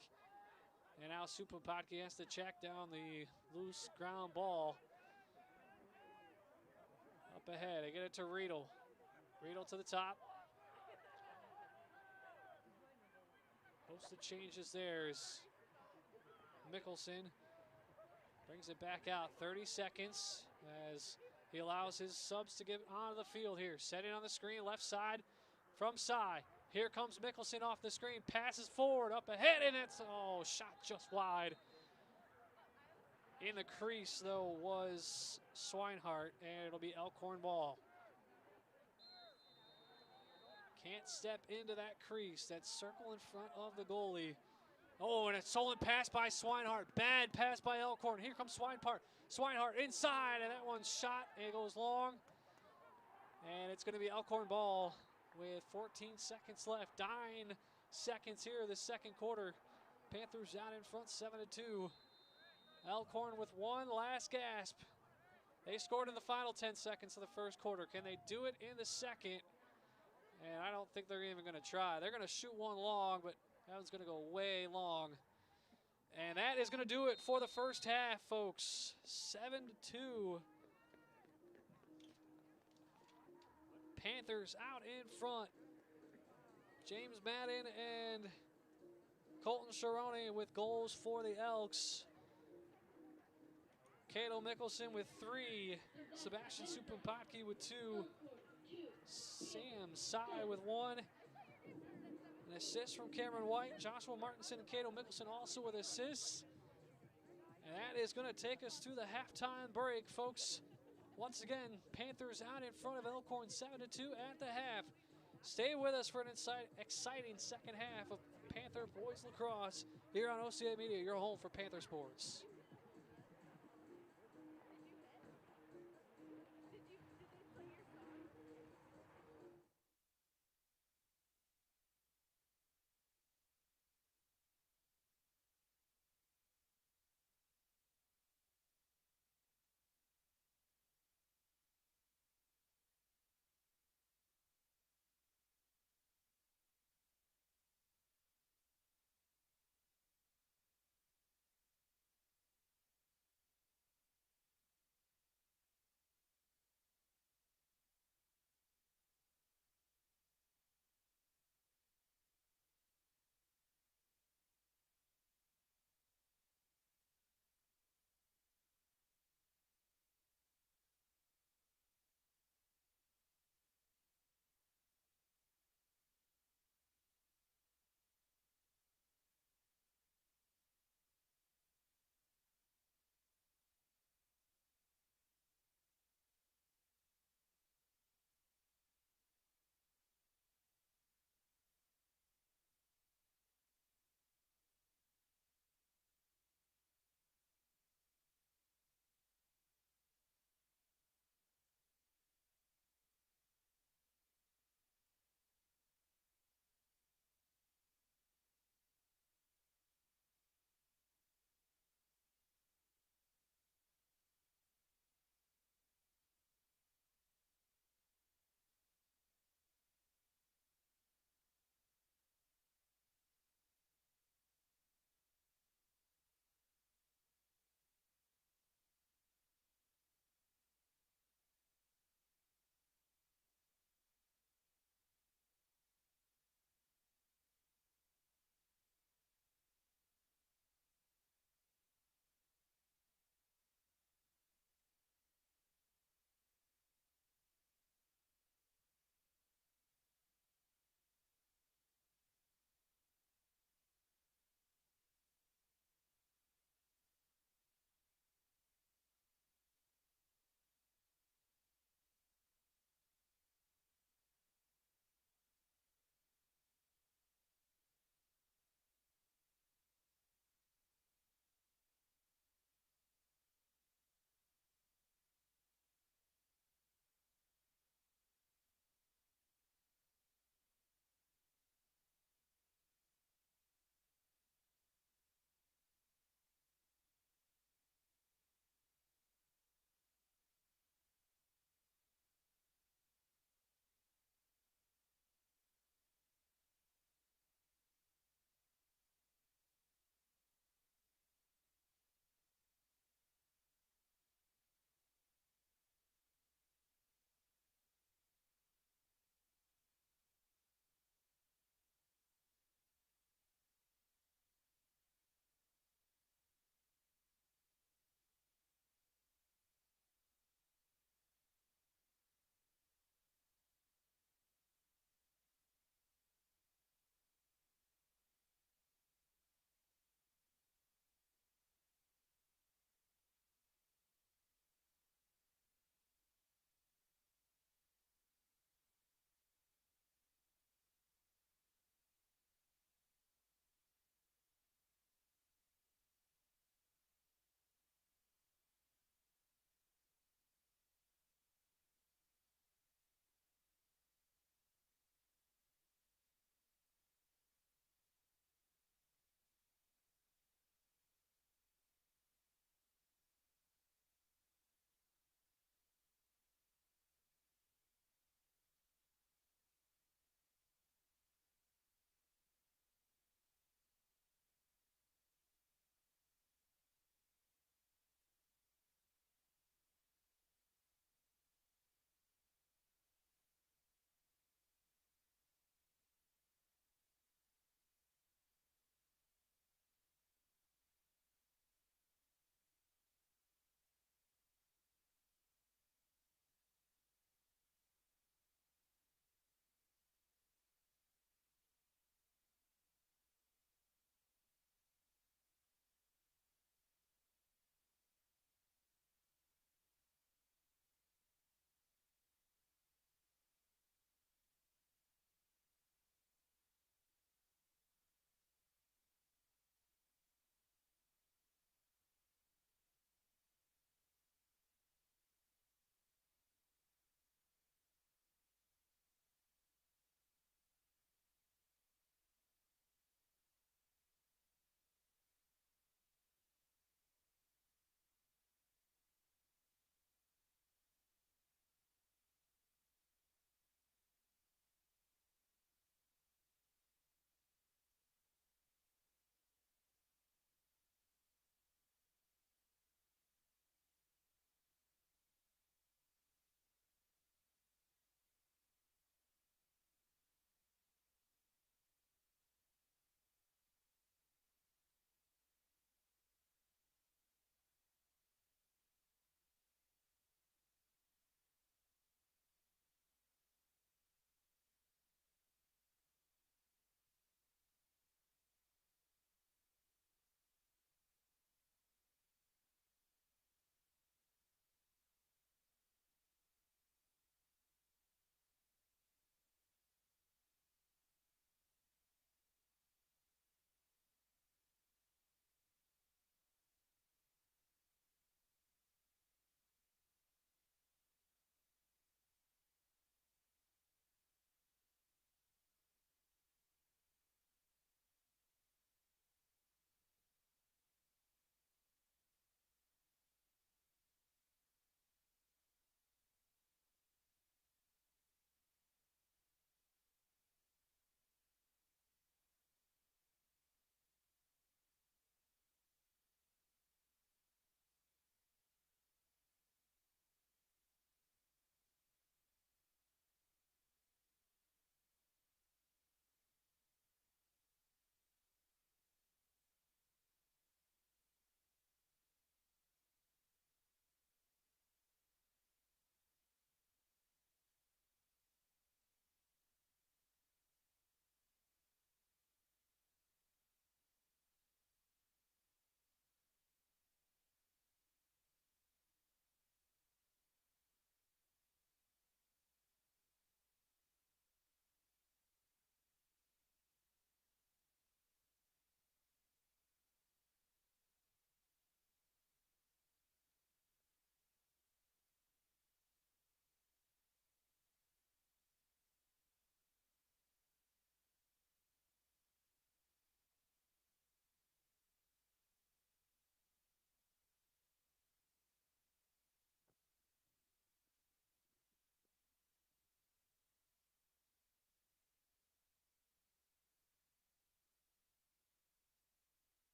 And now Supapatki has to check down the loose ground ball. Up ahead, they get it to Riedel. Riedel to the top. Host of changes there is Mickelson. Brings it back out, 30 seconds as he allows his subs to get onto the field here. Setting on the screen, left side from Cy. Here comes Mickelson off the screen, passes forward, up ahead, and it's, shot just wide. In the crease, though, was Swinehart, and it'll be Elkhorn ball. Can't step into that crease, that circle in front of the goalie. Oh, and a stolen pass by Swinehart. Bad pass by Elkhorn. Here comes Swinehart. Swinehart inside, and that one's shot. It goes long. And it's going to be Elkhorn ball with 14 seconds left. 9 seconds here, the second quarter. Panthers out in front, 7-2. Elkhorn with one last gasp. They scored in the final 10 seconds of the first quarter. Can they do it in the second? And I don't think they're even going to try. They're going to shoot one long, but that one's going to go way long. And that is going to do it for the first half, folks. 7-2. Panthers out in front. James Madden and Colton Sharoni with goals for the Elks. Cato Mickelson with 3. Sebastian Supapatki with 2. Sam Sy with 1. An assist from Cameron White. Joshua Martinson and Cato Mickelson also with assists. And that is going to take us to the halftime break, folks. Once again, Panthers out in front of Elkhorn 7-2 at the half. Stay with us for an exciting second half of Panther Boys Lacrosse here on OCA Media, your home for Panther sports.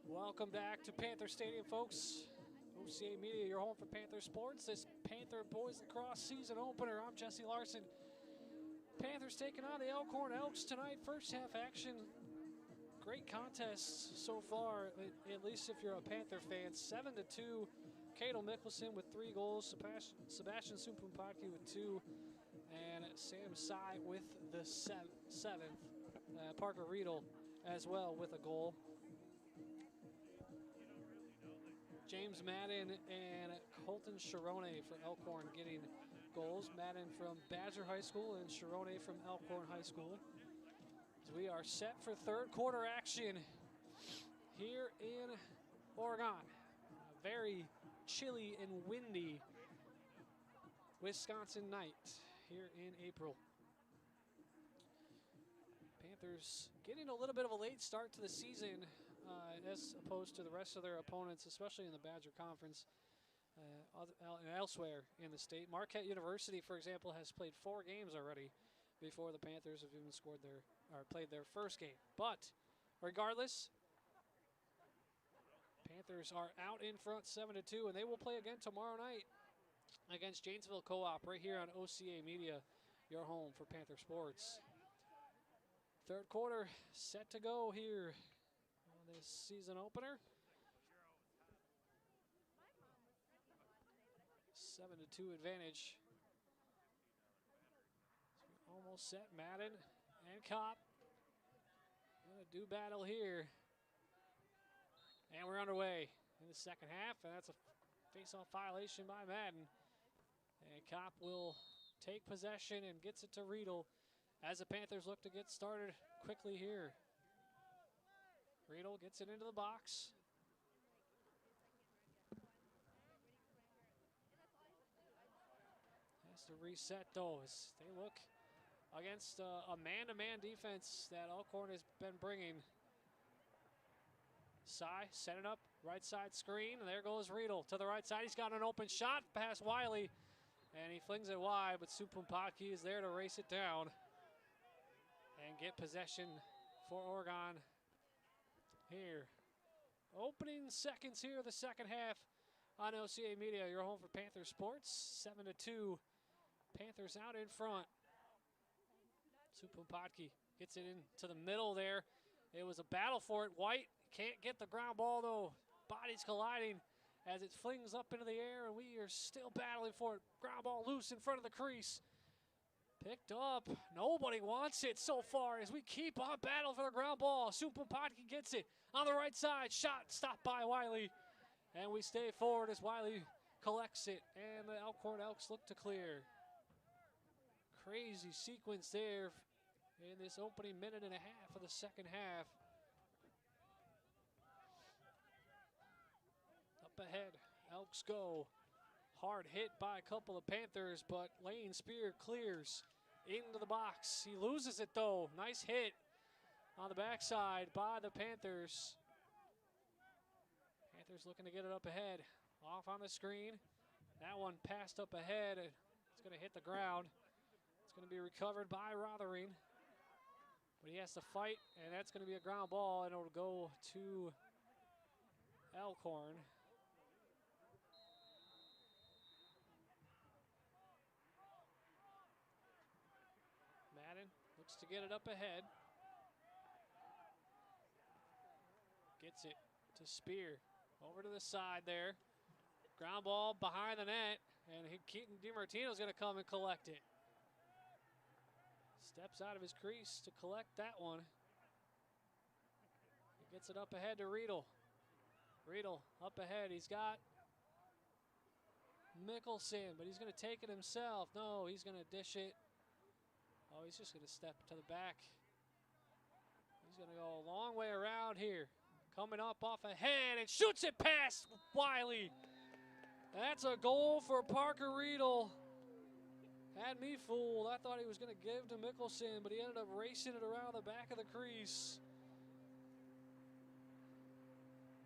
Welcome back to Panther Stadium, folks. OCA Media, your home for Panther sports. This Panther Boys Lacrosse season opener. I'm Jesse Larson. Panthers taking on the Elkhorn Elks tonight. First half action. Great contests so far, at least if you're a Panther fan. 7-2. Cato Mickelson with 3 goals. Sebastian Supumpatki with 2. And Sam Sy with the 7th. Parker Riedel as well with a goal. James Madden and Colton Chirone for Elkhorn getting goals. Madden from Badger High School and Chirone from Elkhorn High School. As we are set for third quarter action here in Oregon. A very chilly and windy Wisconsin night here in April. Panthers getting a little bit of a late start to the season as opposed to the rest of their opponents, especially in the Badger Conference and elsewhere in the state. Marquette University, for example, has played 4 games already before the Panthers have even played their first game. But regardless, Panthers are out in front 7-2, and they will play again tomorrow night against Janesville Co-op right here on OCA Media, your home for Panther sports. Third quarter set to go here on this season opener. 7-2 advantage. So we're almost set. Madden and Kopp gonna do battle here. And we're underway in the second half, and that's a face-off violation by Madden. And Kopp will take possession and gets it to Riedel as the Panthers look to get started quickly here. Riedel gets it into the box. Has to reset though as they look against a man-to-man defense that Elkhorn has been bringing. Sy set it up, right side screen, and there goes Riedel to the right side. He's got an open shot past Wiley, and he flings it wide, but Supumpatki is there to race it down and get possession for Oregon here. Opening seconds here of the second half on OCA Media, your home for Panther sports. 7-2, Panthers out in front. Supumpatki gets it into the middle there. It was a battle for it. White can't get the ground ball though. Bodies colliding as it flings up into the air, and we are still battling for it. Ground ball loose in front of the crease. Picked up. Nobody wants it so far as we keep on battling for the ground ball. Supumpatki gets it on the right side. Shot stopped by Wiley. And we stay forward as Wiley collects it. And the Elkhorn Elks look to clear. Crazy sequence there in this opening minute and a half of the second half. Up ahead, Elks go. Hard hit by a couple of Panthers, but Lane Spear clears into the box. He loses it though. Nice hit on the backside by the Panthers. Panthers looking to get it up ahead. Off on the screen. That one passed up ahead. It's going to hit the ground. It's going to be recovered by Rothering. But he has to fight, and that's going to be a ground ball, and it'll go to Elkhorn. Madden looks to get it up ahead. Gets it to Spear. Over to the side there. Ground ball behind the net, and Keaton DiMartino's going to come and collect it. Steps out of his crease to collect that one. He gets it up ahead to Riedel. Riedel up ahead. He's got Mickelson, but he's going to take it himself. No, he's going to dish it. Oh, he's just going to step to the back. He's going to go a long way around here. Coming up off ahead and shoots it past Wiley. That's a goal for Parker Riedel. Had me fooled. I thought he was going to give to Mickelson, but he ended up racing it around the back of the crease.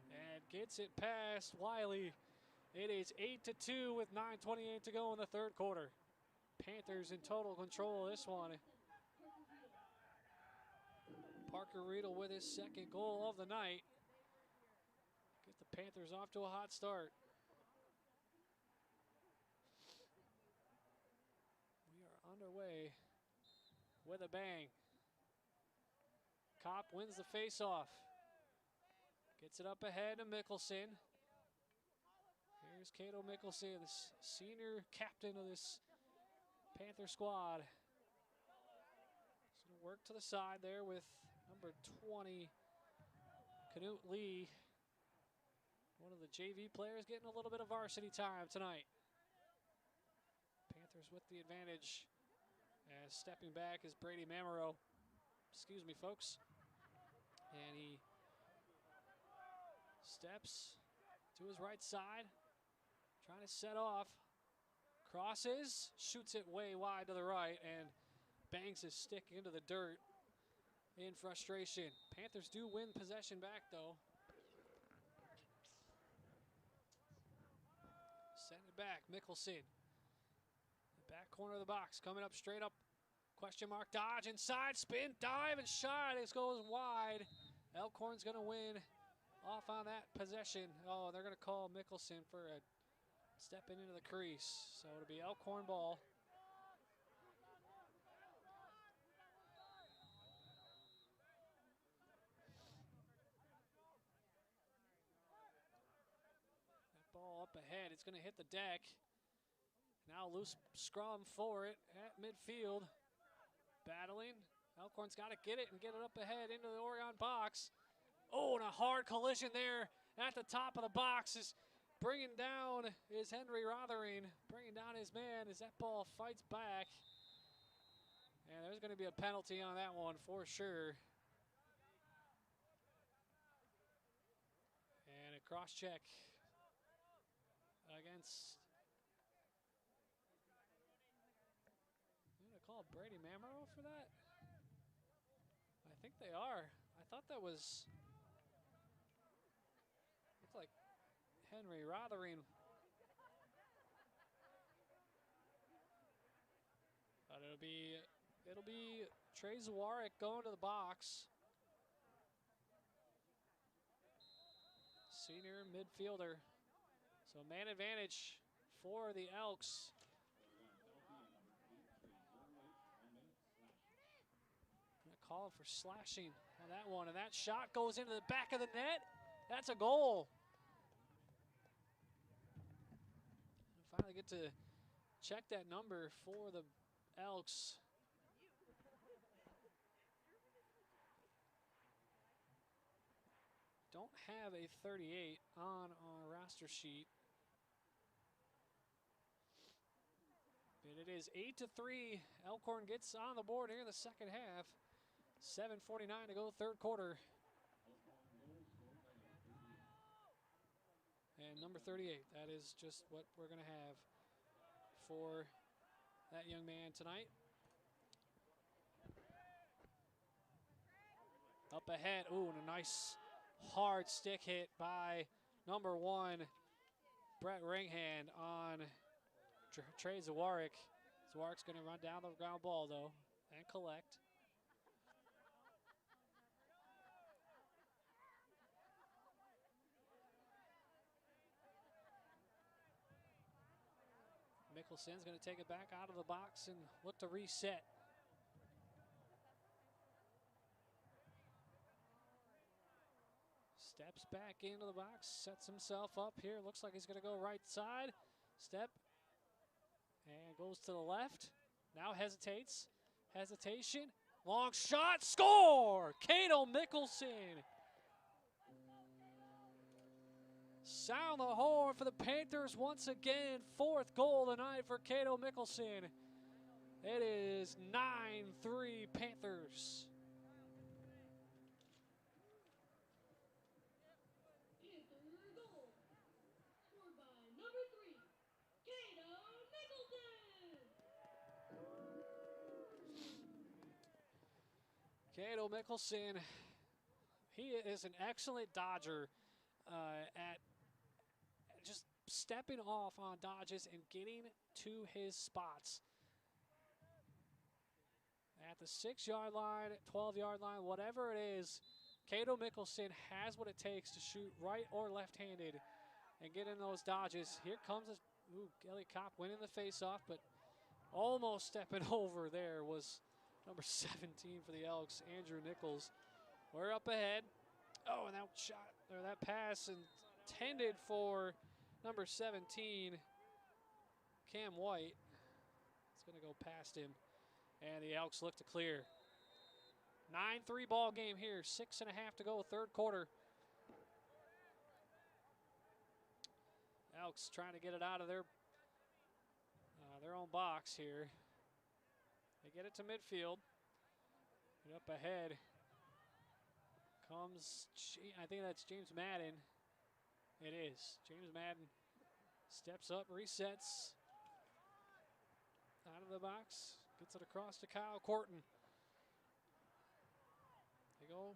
And gets it past Wiley. It is 8-2 with 9:28 to go in the third quarter. Panthers in total control of this one. Parker Riedel with his second goal of the night. Panthers off to a hot start. We are underway with a bang. Kopp wins the faceoff. Gets it up ahead to Mickelson. Here's Cato Mickelson, the senior captain of this Panther squad. He's going to work to the side there with number 20, Canute Lee. One of the JV players getting a little bit of varsity time tonight. Panthers with the advantage. As stepping back is Brady Mamero. Excuse me, folks. And he steps to his right side. Trying to set off. Crosses. Shoots it way wide to the right. And bangs his stick into the dirt in frustration. Panthers do win possession back, though. Send it back. Mickelson. The back corner of the box. Coming up straight up. Question mark dodge inside. Spin, dive, and shot. It goes wide. Elkhorn's going to win off on that possession. Oh, they're going to call Mickelson for a stepping into the crease. So it'll be Elkhorn ball. That ball up ahead. It's going to hit the deck. Now loose scrum for it at midfield. Battling. Elkhorn's got to get it and get it up ahead into the Oregon box. Oh, and a hard collision there at the top of the box. Is bringing down is Henry Rothering. Bringing down his man as that ball fights back. And there's going to be a penalty on that one for sure. And a cross check against. I'm going to call Brady Mamero for that. I think they are. I thought that was. Looked like Henry Rothering. But it'll be Trey Zawarek going to the box. Senior midfielder. So man advantage for the Elks. Calling for slashing on that one, and that shot goes into the back of the net. That's a goal. We'll finally get to check that number for the Elks. Don't have a 38 on our roster sheet. But it is 8-3. Elkhorn gets on the board here in the second half. 7:49 to go, third quarter. And number 38, that is just what we're going to have for that young man tonight. Up ahead, ooh, and a nice hard stick hit by number 1, Brett Ringhand on Trey Zawarek. Zawarek's going to run down the ground ball, though, and collect. Mickelson's going to take it back out of the box and look to reset. Steps back into the box, sets himself up here. Looks like he's going to go right side. Step, and goes to the left. Now hesitates. Hesitation. Long shot. Score! Cato Mickelson. Sound the horn for the Panthers once again. 4th goal tonight for Cato Mickelson. It is 9-3 Panthers. Panther goal. Scored by number 3, Cato Mickelson. Cato Mickelson, he is an excellent dodger at just stepping off on dodges and getting to his spots. At the 6-yard line, 12-yard line, whatever it is, Cato Mickelson has what it takes to shoot right or left-handed and get in those dodges. Here comes Elliot Kopp winning the face-off, but almost stepping over there was number 17 for the Elks, Andrew Nichols. We're up ahead. Oh, and that shot, or that pass intended for number 17, Cam White. It's going to go past him, and the Elks look to clear. 9-3 ball game here, 6.5 to go, third quarter. Elks trying to get it out of their own box here. They get it to midfield. And up ahead comes, I think that's James Madden. It is. James Madden steps up, resets out of the box, gets it across to Kyle Corton. They go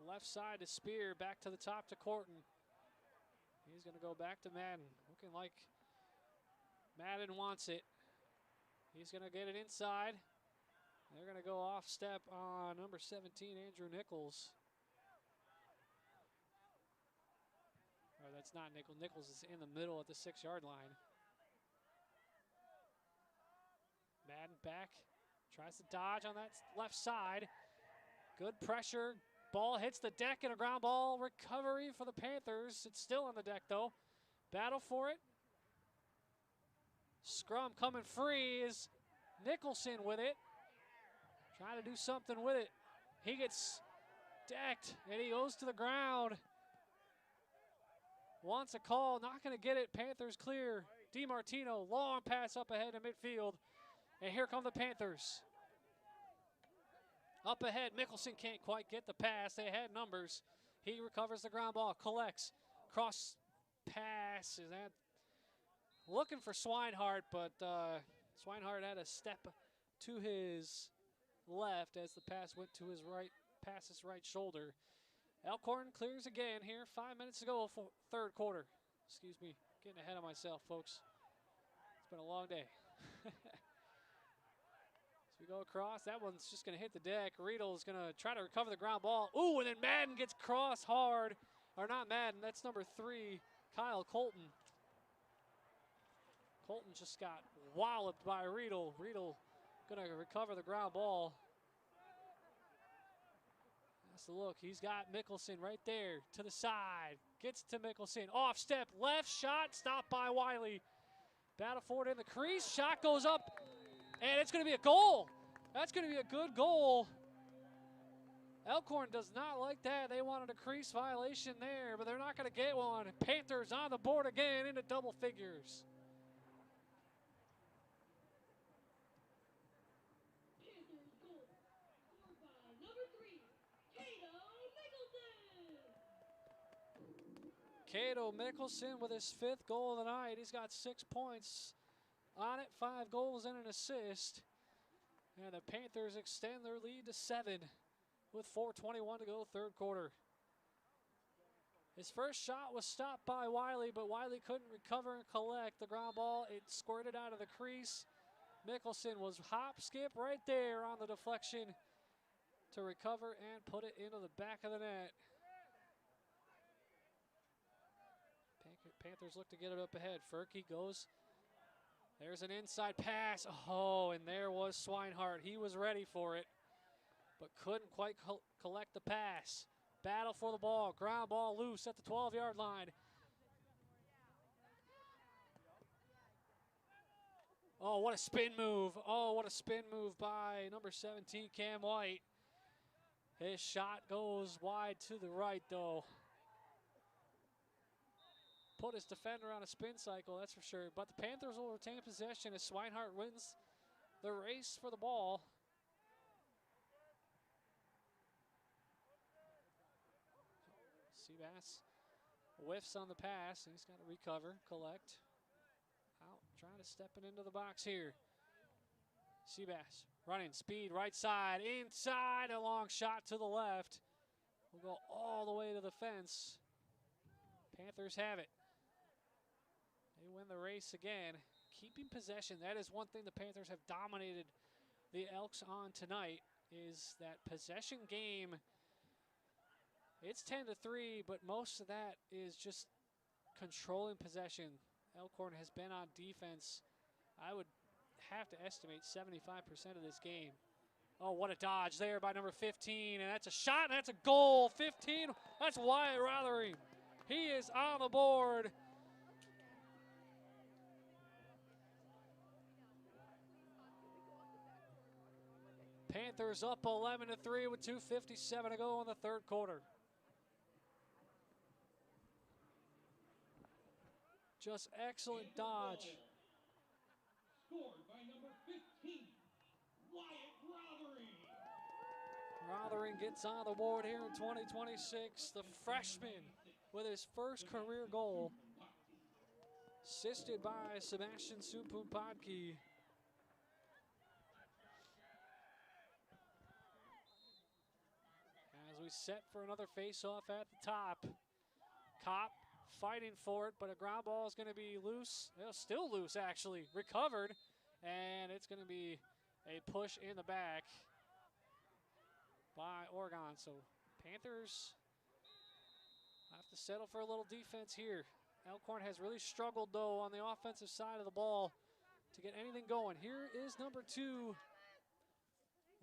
left side to Spear, back to the top to Corton. He's going to go back to Madden, looking like Madden wants it. He's going to get it inside. They're going to go off step on number 17, Andrew Nichols. Or that's not Nichols. Nichols is in the middle at the 6-yard line. Madden back, tries to dodge on that left side. Good pressure. Ball hits the deck and a ground ball recovery for the Panthers. It's still on the deck though. Battle for it. Scrum coming free is Nicholson with it. Trying to do something with it. He gets decked and he goes to the ground. Wants a call, not going to get it. Panthers clear. DiMartino, long pass up ahead in midfield. And here come the Panthers. Up ahead, Mickelson can't quite get the pass. They had numbers. He recovers the ground ball, collects. Cross pass, is that looking for Swinehart, but Swinehart had a step to his left as the pass went to his right, past his right shoulder. Elkhorn clears again here, 5 minutes to go for third quarter. Excuse me, getting ahead of myself, folks. It's been a long day. So we go across. That one's just going to hit the deck. Riedel's going to try to recover the ground ball. Ooh, and then Madden gets cross hard. Or not Madden, that's number 3, Kyle Colton. Colton just got walloped by Riedel. Riedel going to recover the ground ball. That's the look. He's got Mickelson right there to the side. Gets to Mickelson. Off step, left shot, stopped by Wiley. Battle for it in the crease. Shot goes up, and it's going to be a goal. That's going to be a good goal. Elkhorn does not like that. They wanted a crease violation there, but they're not going to get one. Panthers on the board again into double figures. Panthers goal. Scored by number 3, Cato Cato Mickelson. Mickelson with his 5th goal of the night. He's got 6 points on it, 5 goals and an assist. And the Panthers extend their lead to 7 with 4:21 to go, third quarter. His first shot was stopped by Wiley, but Wiley couldn't recover and collect the ground ball. It squirted out of the crease. Mickelson was hop, skip right there on the deflection to recover and put it into the back of the net. Panthers look to get it up ahead. Furkey goes. There's an inside pass. Oh, and there was Swinehart. He was ready for it, but couldn't quite collect the pass. Battle for the ball. Ground ball loose at the 12-yard line. Oh, what a spin move. Oh, what a spin move by number 17, Cam White. His shot goes wide to the right, though. Put his defender on a spin cycle, that's for sure. But the Panthers will retain possession as Swinehart wins the race for the ball. Seabass whiffs on the pass, and he's got to recover, collect. Out, trying to step it into the box here. Seabass running, speed, right side, inside, a long shot to the left. We'll go all the way to the fence. Panthers have it. They win the race again. Keeping possession, that is one thing the Panthers have dominated the Elks on tonight, is that possession game It's 10-3, but most of that is just controlling possession. Elkhorn has been on defense, I would have to estimate 75% of this game. Oh, what a dodge there by number 15, and that's a shot, and that's a goal. 15, that's Wyatt Rothering. He is on the board. Panthers up 11-3 with 2:57 to go in the third quarter. Just excellent dodge. Scored by number 15, Wyatt Rothering. Rothering gets on the board here in 2026. The freshman with his first career goal. Assisted by Sebastian Supumpadki. As we set for another face-off at the top. Kopp fighting for it, but a ground ball is going to be loose. Still loose, actually. Recovered, and it's going to be a push in the back by Oregon. So Panthers have to settle for a little defense here. Elkhorn has really struggled, though, on the offensive side of the ball to get anything going. Here is number 2.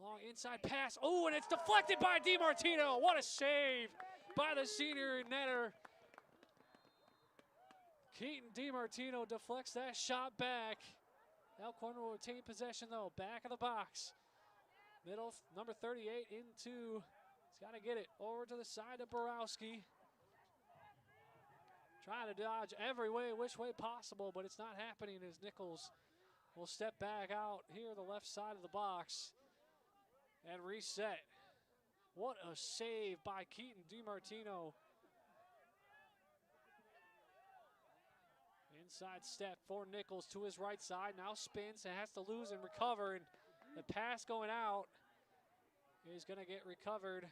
Long inside pass. Oh, and it's deflected by DiMartino. What a save by the senior netter. Keaton DiMartino deflects that shot back. Elkhorn will retain possession, though. Back of the box. Middle, number 38 into. He's got to get it over to the side of Borowski. Trying to dodge every way, which way possible, but it's not happening as Nichols will step back out here the left side of the box and reset. What a save by Keaton DiMartino. Inside step for Nichols to his right side. Now spins and has to lose and recover. And the pass going out is going to get recovered.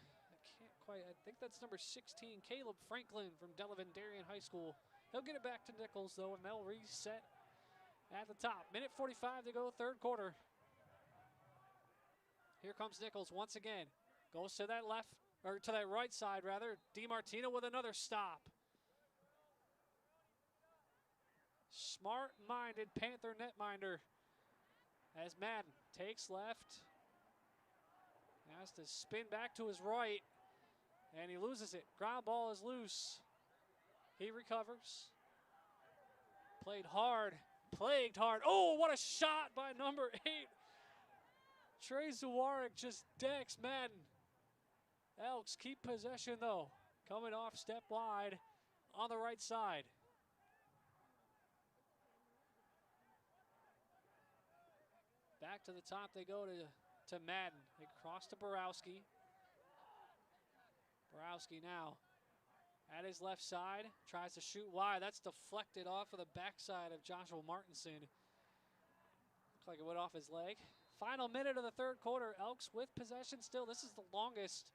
I think that's number 16, Caleb Franklin from Delavan Darien High School. He'll get it back to Nichols, though, and they'll reset at the top. Minute 45 to go, third quarter. Here comes Nichols once again. Goes to that left, or to that right side, rather. DiMartino with another stop. Smart-minded Panther netminder as Madden takes left. Has to spin back to his right, and he loses it. Ground ball is loose. He recovers. Played hard, plagued hard. Oh, what a shot by number 8. Trey Zawarek just decks Madden. Elks keep possession, though. Coming off step wide on the right side. Back to the top they go to Madden. They cross to Borowski. Borowski now at his left side. Tries to shoot wide. That's deflected off of the backside of Joshua Martinson. Looks like it went off his leg. Final minute of the third quarter. Elks with possession still. This is the longest,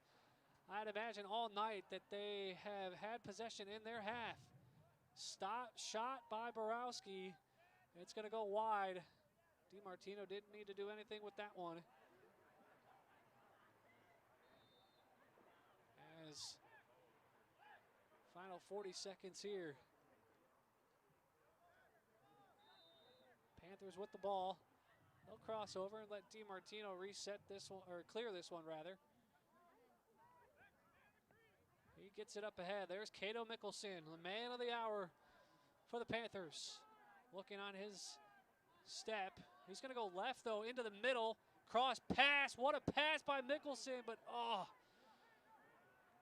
I'd imagine, all night that they have had possession in their half. Shot by Borowski. It's going to go wide. DiMartino didn't need to do anything with that one. As final 40 seconds here. Panthers with the ball. They'll cross over and let DiMartino reset this one, or clear this one rather. He gets it up ahead. There's Cato Mickelson, the man of the hour for the Panthers. Looking on his step. He's going to go left, though, into the middle. Cross pass. What a pass by Mickelson, but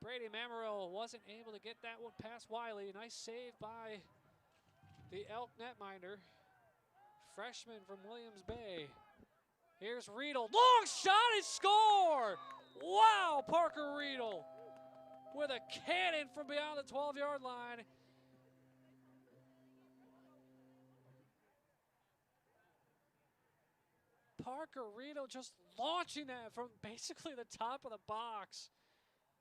Brady Mamero wasn't able to get that one past Wiley. Nice save by the Elk netminder. Freshman from Williams Bay. Here's Riedel. Long shot and score! Wow, Parker Riedel with a cannon from beyond the 12-yard line. Parker Riedel just launching that from basically the top of the box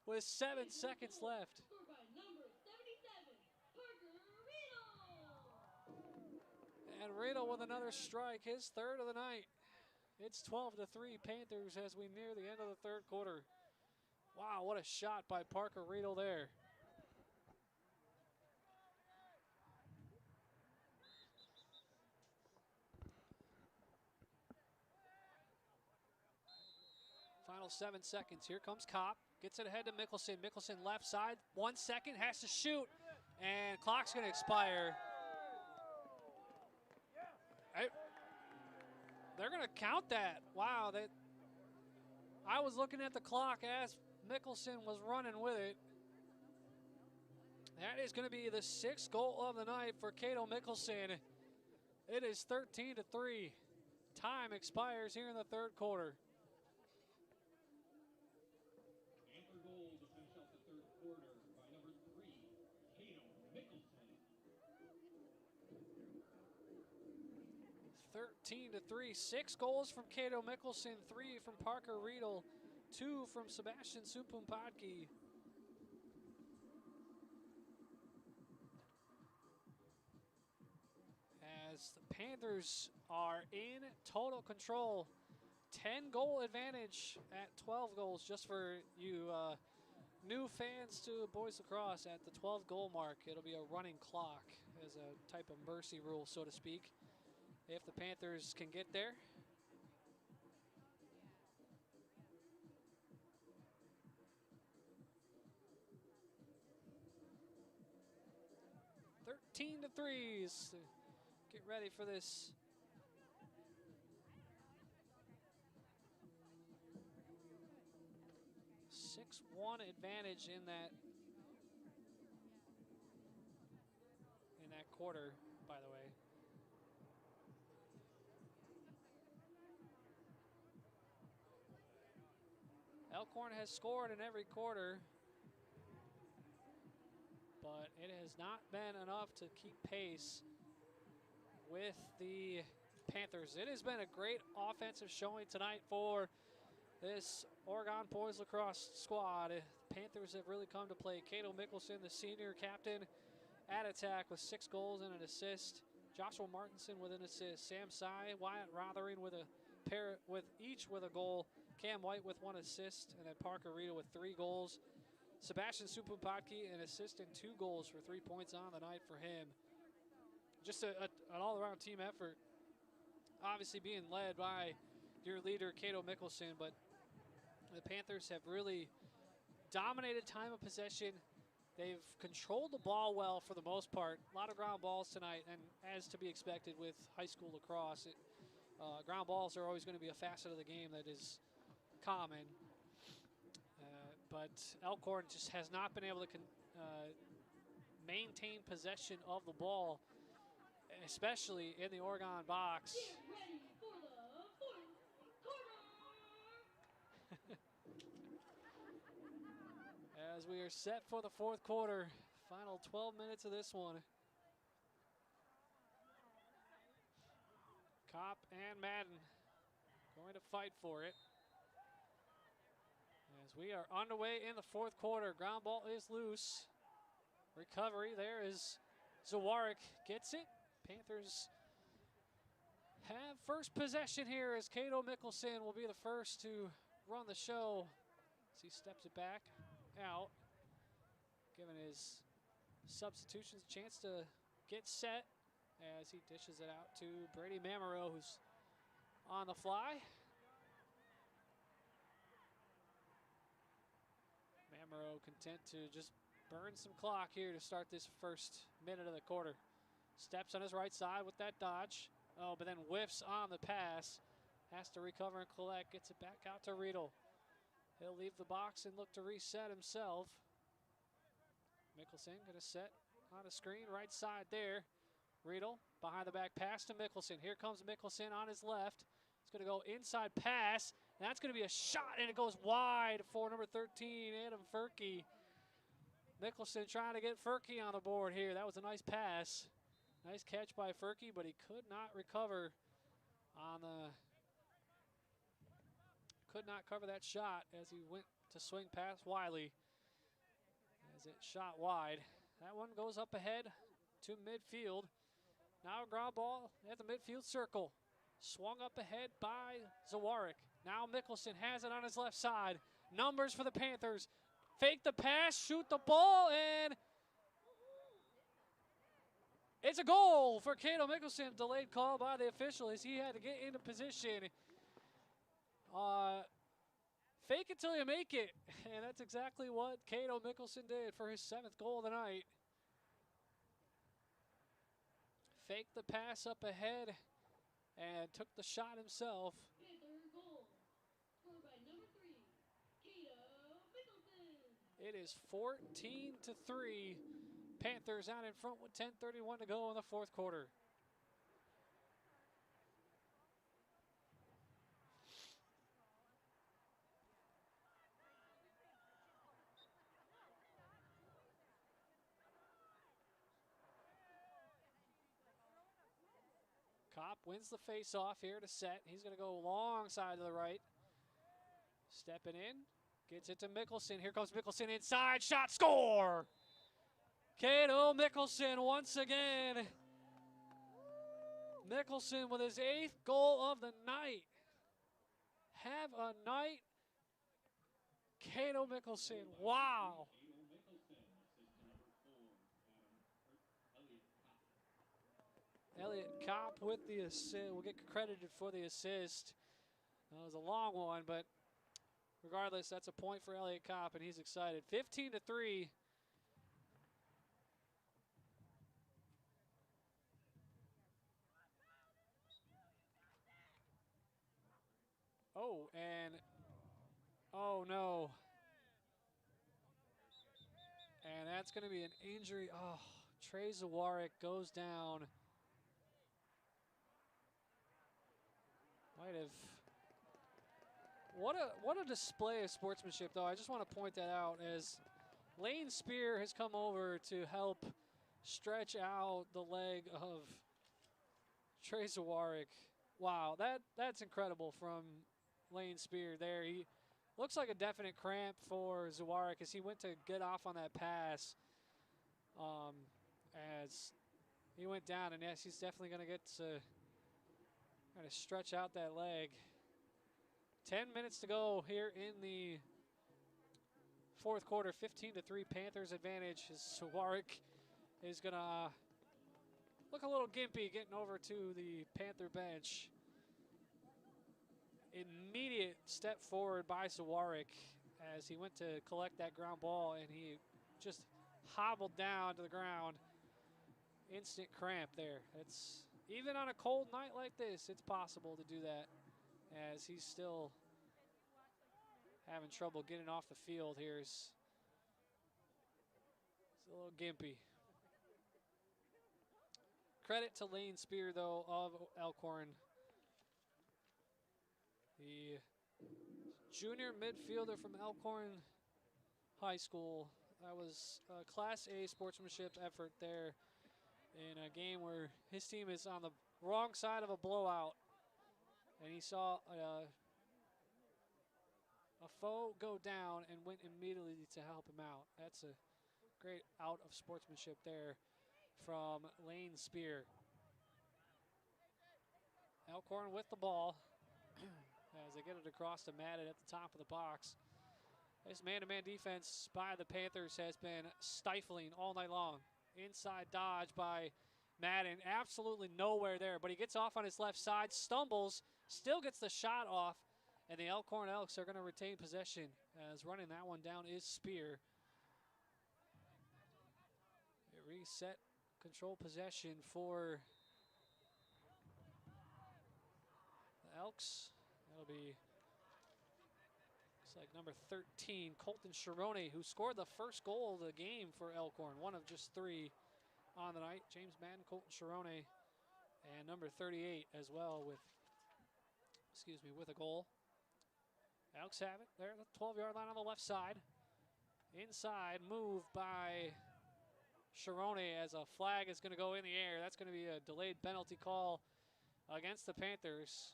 with 7 seconds left. Scored by number 77, Parker Riedel. And Riedel with another strike, his third of the night. It's 12-3 Panthers as we near the end of the third quarter. Wow, what a shot by Parker Riedel there. Final 7 seconds. Here comes Kopp. Gets it ahead to Mickelson. Mickelson left side. 1 second. Has to shoot. And clock's going to expire. They're going to count that. Wow. I was looking at the clock as Mickelson was running with it. That is going to be the 6th goal of the night for Cato Mickelson. It is 13-3. Time expires here in the 3rd quarter. Panther goal to finish out the 3rd quarter by number 3, Cato Mickelson. 13-3. 6 goals from Cato Mickelson, 3 from Parker Riedel, 2 from Sebastian Supumpatki. As the Panthers are in total control. 10-goal advantage at 12 goals, just for you new fans to Boys Lacrosse at the 12-goal mark. It'll be a running clock as a type of mercy rule, so to speak, if the Panthers can get there. Thirteen to 3. Get ready for this. Six-one advantage in that quarter, by the way. Elkhorn has scored in every quarter, but it has not been enough to keep pace with the Panthers. It has been a great offensive showing tonight for this Oregon Boys Lacrosse squad. The Panthers have really come to play. Cato Mickelson, the senior captain, at attack with 6 goals and an assist. Joshua Martinson with an assist. Sam Sy, Wyatt Rothering with a pair, each with a goal. Cam White with 1 assist, and then Parker Riedel with 3 goals. Sebastian Supumpatki, an assist and 2 goals for 3 points on the night for him. Just an all-around team effort. Obviously being led by your leader, Cato Mickelson, but the Panthers have really dominated time of possession. They've controlled the ball well for the most part. A lot of ground balls tonight, and as to be expected with high school lacrosse, ground balls are always going to be a facet of the game that is common. But Elkhorn just has not been able to maintain possession of the ball, especially in the Oregon box. Get ready for the 4th quarter. As we are set for the 4th quarter, final 12 minutes of this one. Kopp and Madden going to fight for it. As we are underway in the 4th quarter, ground ball is loose. Recovery there is Zawarek gets it. Panthers have first possession here as Cato Mickelson will be the first to run the show as he steps it back out, giving his substitutions a chance to get set as he dishes it out to Brady Mamero, who's on the fly. Mamero content to just burn some clock here to start this first minute of the quarter. Steps on his right side with that dodge. Oh, but then whiffs on the pass. Has to recover and collect. Gets it back out to Riedel. He'll leave the box and look to reset himself. Mickelson going to set on a screen right side there. Riedel behind the back pass to Mickelson. Here comes Mickelson on his left. It's going to go inside pass. And that's going to be a shot, and it goes wide for number 13, Adam Furkey. Mickelson trying to get Furkey on the board here. That was a nice pass. Nice catch by Furkey, but he could not recover on the... Could not cover that shot as he went to swing past Wiley as it shot wide. That one goes up ahead to midfield. Now a ground ball at the midfield circle. Swung up ahead by Zawarek. Now Mickelson has it on his left side. numbers for the Panthers. Fake the pass, shoot the ball, and it's a goal for Cato Mickelson. Delayed call by the official as he had to get into position. Fake it till you make it, and that's exactly what Cato Mickelson did for his 7th goal of the night. Faked the pass up ahead and took the shot himself. Panther goal. Scored by number 3, Cato Mickelson. It is 14-3. Panthers out in front with 10:31 to go in the 4th quarter. Kopp wins the face-off here to set. He's going to go long side to the right. Stepping in, gets it to Mickelson. Here comes Mickelson inside, shot, score! Cato Mickelson once again. Mickelson with his 8th goal of the night. Have a night, Cato Mickelson. Wow. Elliot Kopp with the assist. Will get credited for the assist. That was a long one, but regardless, that's a point for Elliot Kopp, and he's excited. 15-3. Oh, and oh no. And that's going to be an injury. Oh, Trey Zawarek goes down. Might have. What a display of sportsmanship, though. I just want to point that out as Lane Spear has come over to help stretch out the leg of Trey Zawarek. Wow, that's incredible from Lane Spear there. He looks like a definite cramp for Zawarek as he went to get off on that pass. As he went down, and yes, he's definitely going to get to kind of stretch out that leg. 10 minutes to go here in the 4th quarter. 15-3 Panthers advantage. As Zawarek is going to look a little gimpy getting over to the Panther bench. Immediate step forward by Zawarek as he went to collect that ground ball, and he just hobbled down to the ground. Instant cramp there. It's even on a cold night like this, it's possible to do that, as he's still having trouble getting off the field here. It's a little gimpy. Credit to Lane Spear, though, of Elkhorn. The junior midfielder from Elkhorn High School. That was a Class A sportsmanship effort there in a game where his team is on the wrong side of a blowout. And he saw a foe go down and went immediately to help him out. That's a great out of sportsmanship there from Lane Spear. Elkhorn with the ball as they get it across to Madden at the top of the box. This man-to-man defense by the Panthers has been stifling all night long. Inside dodge by Madden, absolutely nowhere there, but he gets off on his left side, stumbles, still gets the shot off, and the Elkhorn Elks are going to retain possession as running that one down is Spear. A reset control possession for the Elks. That'll be, looks like number 13, Colton Sharone, who scored the first goal of the game for Elkhorn, one of just 3 on the night. James Madden, Colton Sharone, and number 38 as well with, with a goal. Elks have it there, the 12-yard line on the left side. Inside move by Sharone as a flag is going to go in the air. That's going to be a delayed penalty call against the Panthers.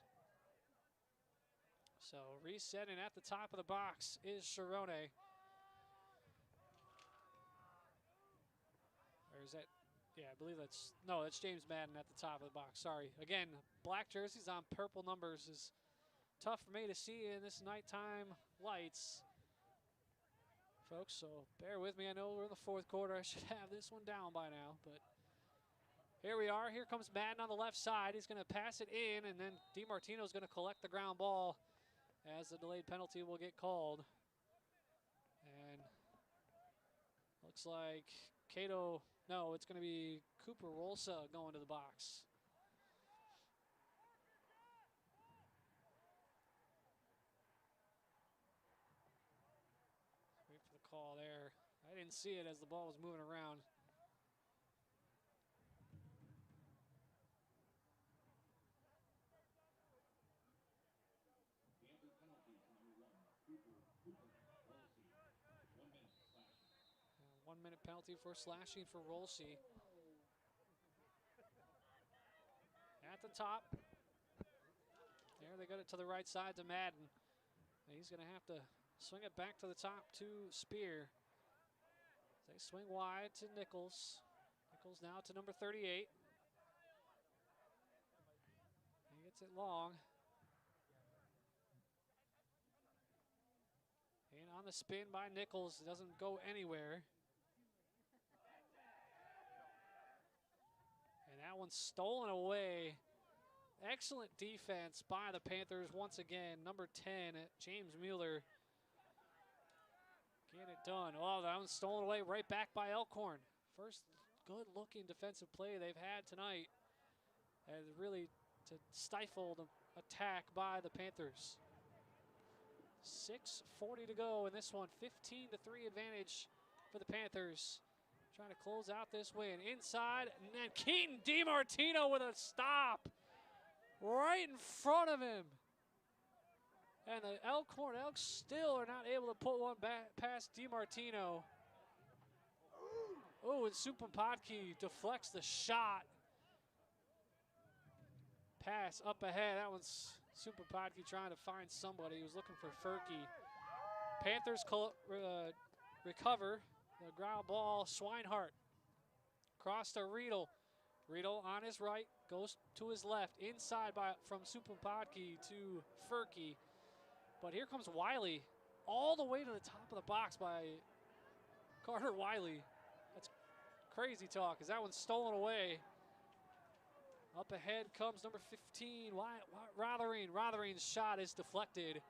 So resetting at the top of the box is Sharone. Or is that, yeah, I believe that's, no, that's James Madden at the top of the box. Sorry. Again, black jerseys on purple numbers is tough for me to see in this nighttime lights. folks, so bear with me. I know we're in the fourth quarter. I should have this one down by now, but here we are. Here comes Madden on the left side. He's going to pass it in, and then DiMartino's going to collect the ground ball as the delayed penalty will get called. And looks like Cato, no, it's going to be Cooper Rolsa going to the box. Wait for the call there. I didn't see it as the ball was moving around. Panther penalty to number 1, Cooper Rolsey. 1 minute slashing. 1 minute penalty for slashing for Rolsey. At the top. There, they got it to the right side to Madden. And he's going to have to swing it back to the top to Spear. They swing wide to Nichols. Nichols now to number 38. He gets it long. And on the spin by Nichols, it doesn't go anywhere. And that one's stolen away. Excellent defense by the Panthers once again. Number 10, James Mueller. Get it done. Oh, that one's stolen away right back by Elkhorn. First good-looking defensive play they've had tonight. And really to stifle the attack by the Panthers. 6:40 to go in this one. 15-3 advantage for the Panthers. Trying to close out this win. Inside, and then Keaton DiMartino with a stop right in front of him. And the Elkhorn Elks still are not able to put one back past DiMartino. Oh, and Supapatki deflects the shot. Pass up ahead. That one's Supapatki trying to find somebody. He was looking for Furkey. Panthers recover. The ground ball, Swinehart. Cross to Riedel. Riedel on his right, goes to his left. Inside from Supapatki to Furkey. But here comes Wiley. All the way to the top of the box by Carter Wiley. That's crazy talk, because that one's stolen away. Up ahead comes number 15, Rothering. Rothering's shot is deflected.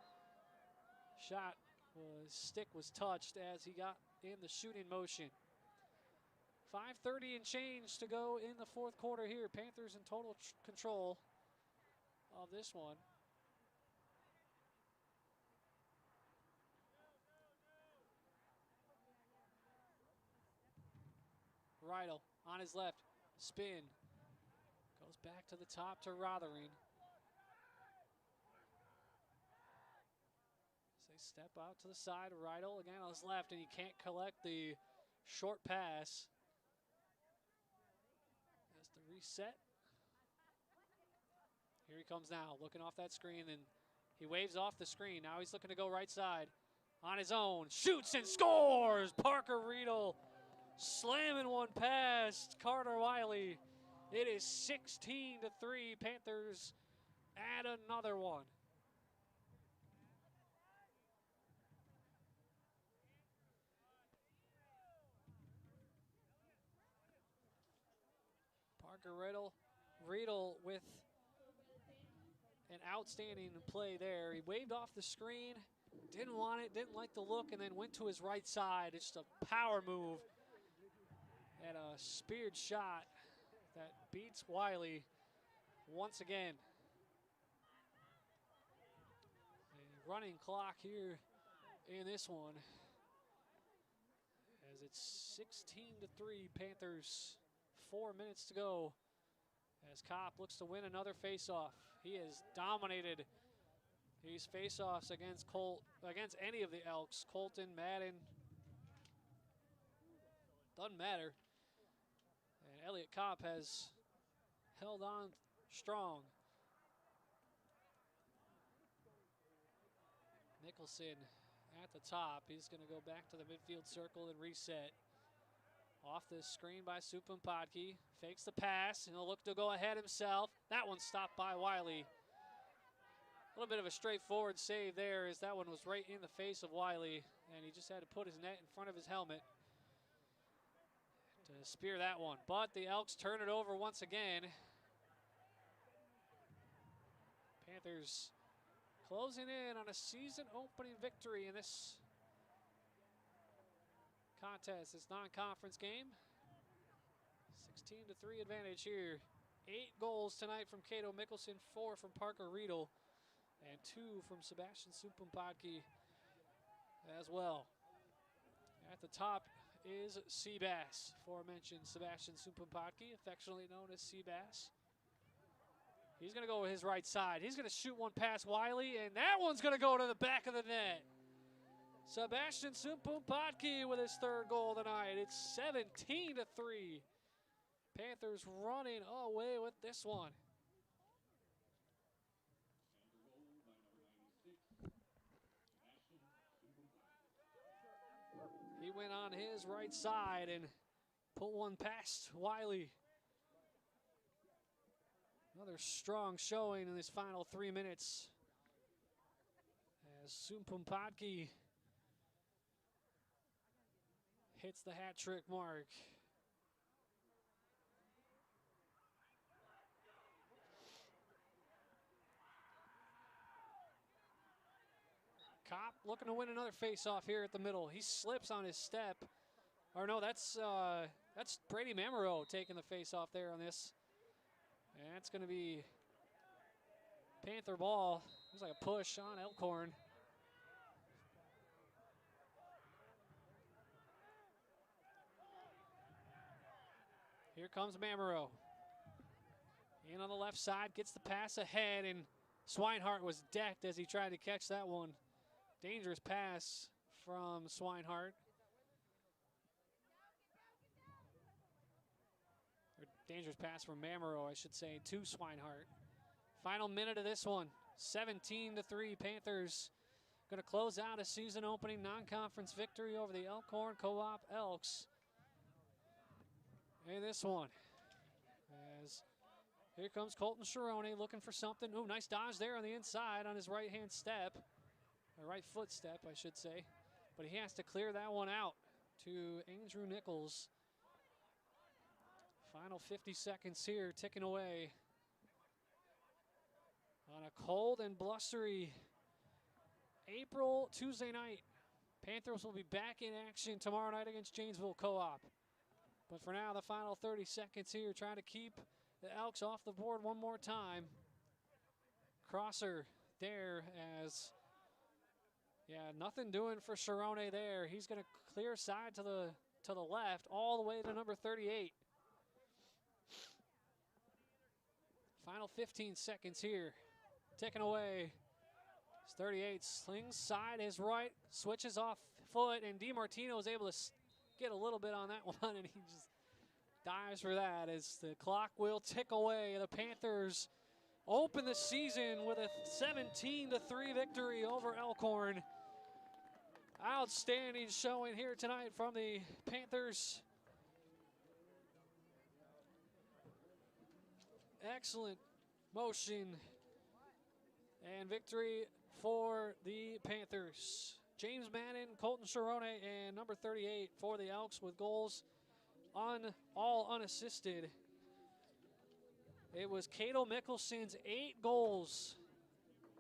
Stick was touched as he got in the shooting motion. 5:30 and change to go in the fourth quarter here. Panthers in total control of this one. Riedel on his left, spin. Goes back to the top to Rothering. As they step out to the side, Riedel again on his left, and he can't collect the short pass. Has to reset. Here he comes now, looking off that screen, and he waves off the screen. Now he's looking to go right side on his own. Shoots and scores! Parker Riedel slamming one past Carter Wiley. It is 16-3. Panthers add another one. Parker Riedel with an outstanding play there. He waved off the screen, didn't want it, didn't like the look, and then went to his right side. It's just a power move and a speared shot that beats Wiley once again. A running clock here in this one, as it's 16-3 Panthers. 4 minutes to go as Kopp looks to win another faceoff. He has dominated these faceoffs against any of the Elks. Colton, Madden, doesn't matter. And Elliot Kopp has held on strong. Nicholson at the top. He's going to go back to the midfield circle and reset. Off the screen by Supapatki. Fakes the pass, and he'll look to go ahead himself. That one's stopped by Wiley. little bit of a straightforward save there, as that one was right in the face of Wiley, and he just had to put his net in front of his helmet to spear that one. But the Elks turn it over once again. Panthers closing in on a season-opening victory in this contest, this non-conference game. 16-3 advantage here. 8 goals tonight from Cato Mickelson, 4 from Parker Riedel, and 2 from Sebastian Sumpumpadki as well. At the top is Seabass, aforementioned Sebastian Sumpumpadki, affectionately known as Seabass. He's going to go with his right side. He's going to shoot one past Wiley, and that one's going to go to the back of the net. Sebastian Sumpumpadki with his 3rd goal tonight. It's 17-3. Panthers running away with this one. He went on his right side and put one past Wiley. Another strong showing in this final 3 minutes, as Sumpumpadki hits the hat trick mark. Kopp looking to win another face-off here at the middle. He slips on his step. Or no, that's Brady Mamero taking the face-off there on this. And that's going to be Panther ball. Looks like a push on Elkhorn. Here comes Mamero. In on the left side, gets the pass ahead, and Swinehart was decked as he tried to catch that one. Dangerous pass from Swinehart. Or dangerous pass from Mamero, I should say, to Swinehart. Final minute of this one, 17-3. Panthers going to close out a season-opening non-conference victory over the Elkhorn Co-op Elks. And this one, as here comes Colton Sharone looking for something. Ooh, nice dodge there on the inside on his right-hand step. Or right foot step, I should say. But he has to clear that one out to Andrew Nichols. Final 50 seconds here, ticking away. On a cold and blustery Tuesday night. Panthers will be back in action tomorrow night against Janesville Co-op. But for now, the final 30 seconds here, trying to keep the Elks off the board one more time. Crosser there as, yeah, nothing doing for Sharone there. He's going to clear side to the left, all the way to number 38. Final 15 seconds here, ticking away. 38 slings side, his right, switches off foot, and DiMartino is able to get a little bit on that one, and he just dives for that as the clock will tick away. The Panthers open the season with a 17-3 victory over Elkhorn. Outstanding showing here tonight from the Panthers. Excellent motion and victory for the Panthers. James Madden, Colton Sharone, and number 38 for the Elks with goals all unassisted. It was Cato Mickelson's 8 goals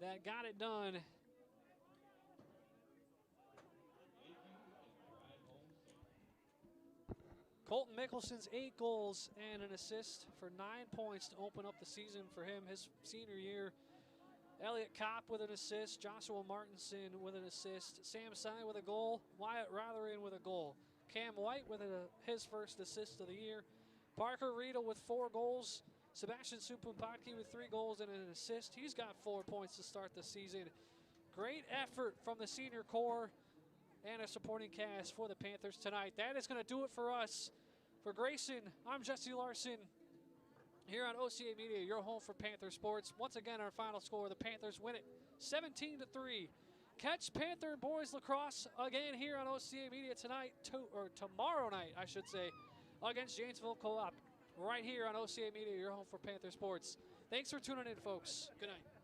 that got it done. Colton Mickelson's 8 goals and an assist for 9 points to open up the season for him his senior year. Elliot Kopp with an assist, Joshua Martinson with an assist, Sam Sy with a goal, Wyatt Rotherin with a goal, Cam White with his first assist of the year, Parker Riedel with 4 goals, Sebastian Sumpumpadki with 3 goals and an assist. He's got 4 points to start the season. Great effort from the senior core and a supporting cast for the Panthers tonight. That is going to do it for us. For Grayson, I'm Jesse Larson here on OCA Media, your home for Panther sports. Once again, our final score, the Panthers win it 17-3. Catch Panther Boys Lacrosse again here on OCA Media tonight, or tomorrow night, I should say, against Janesville Co-op, right here on OCA Media, your home for Panther sports. Thanks for tuning in, folks. Good night.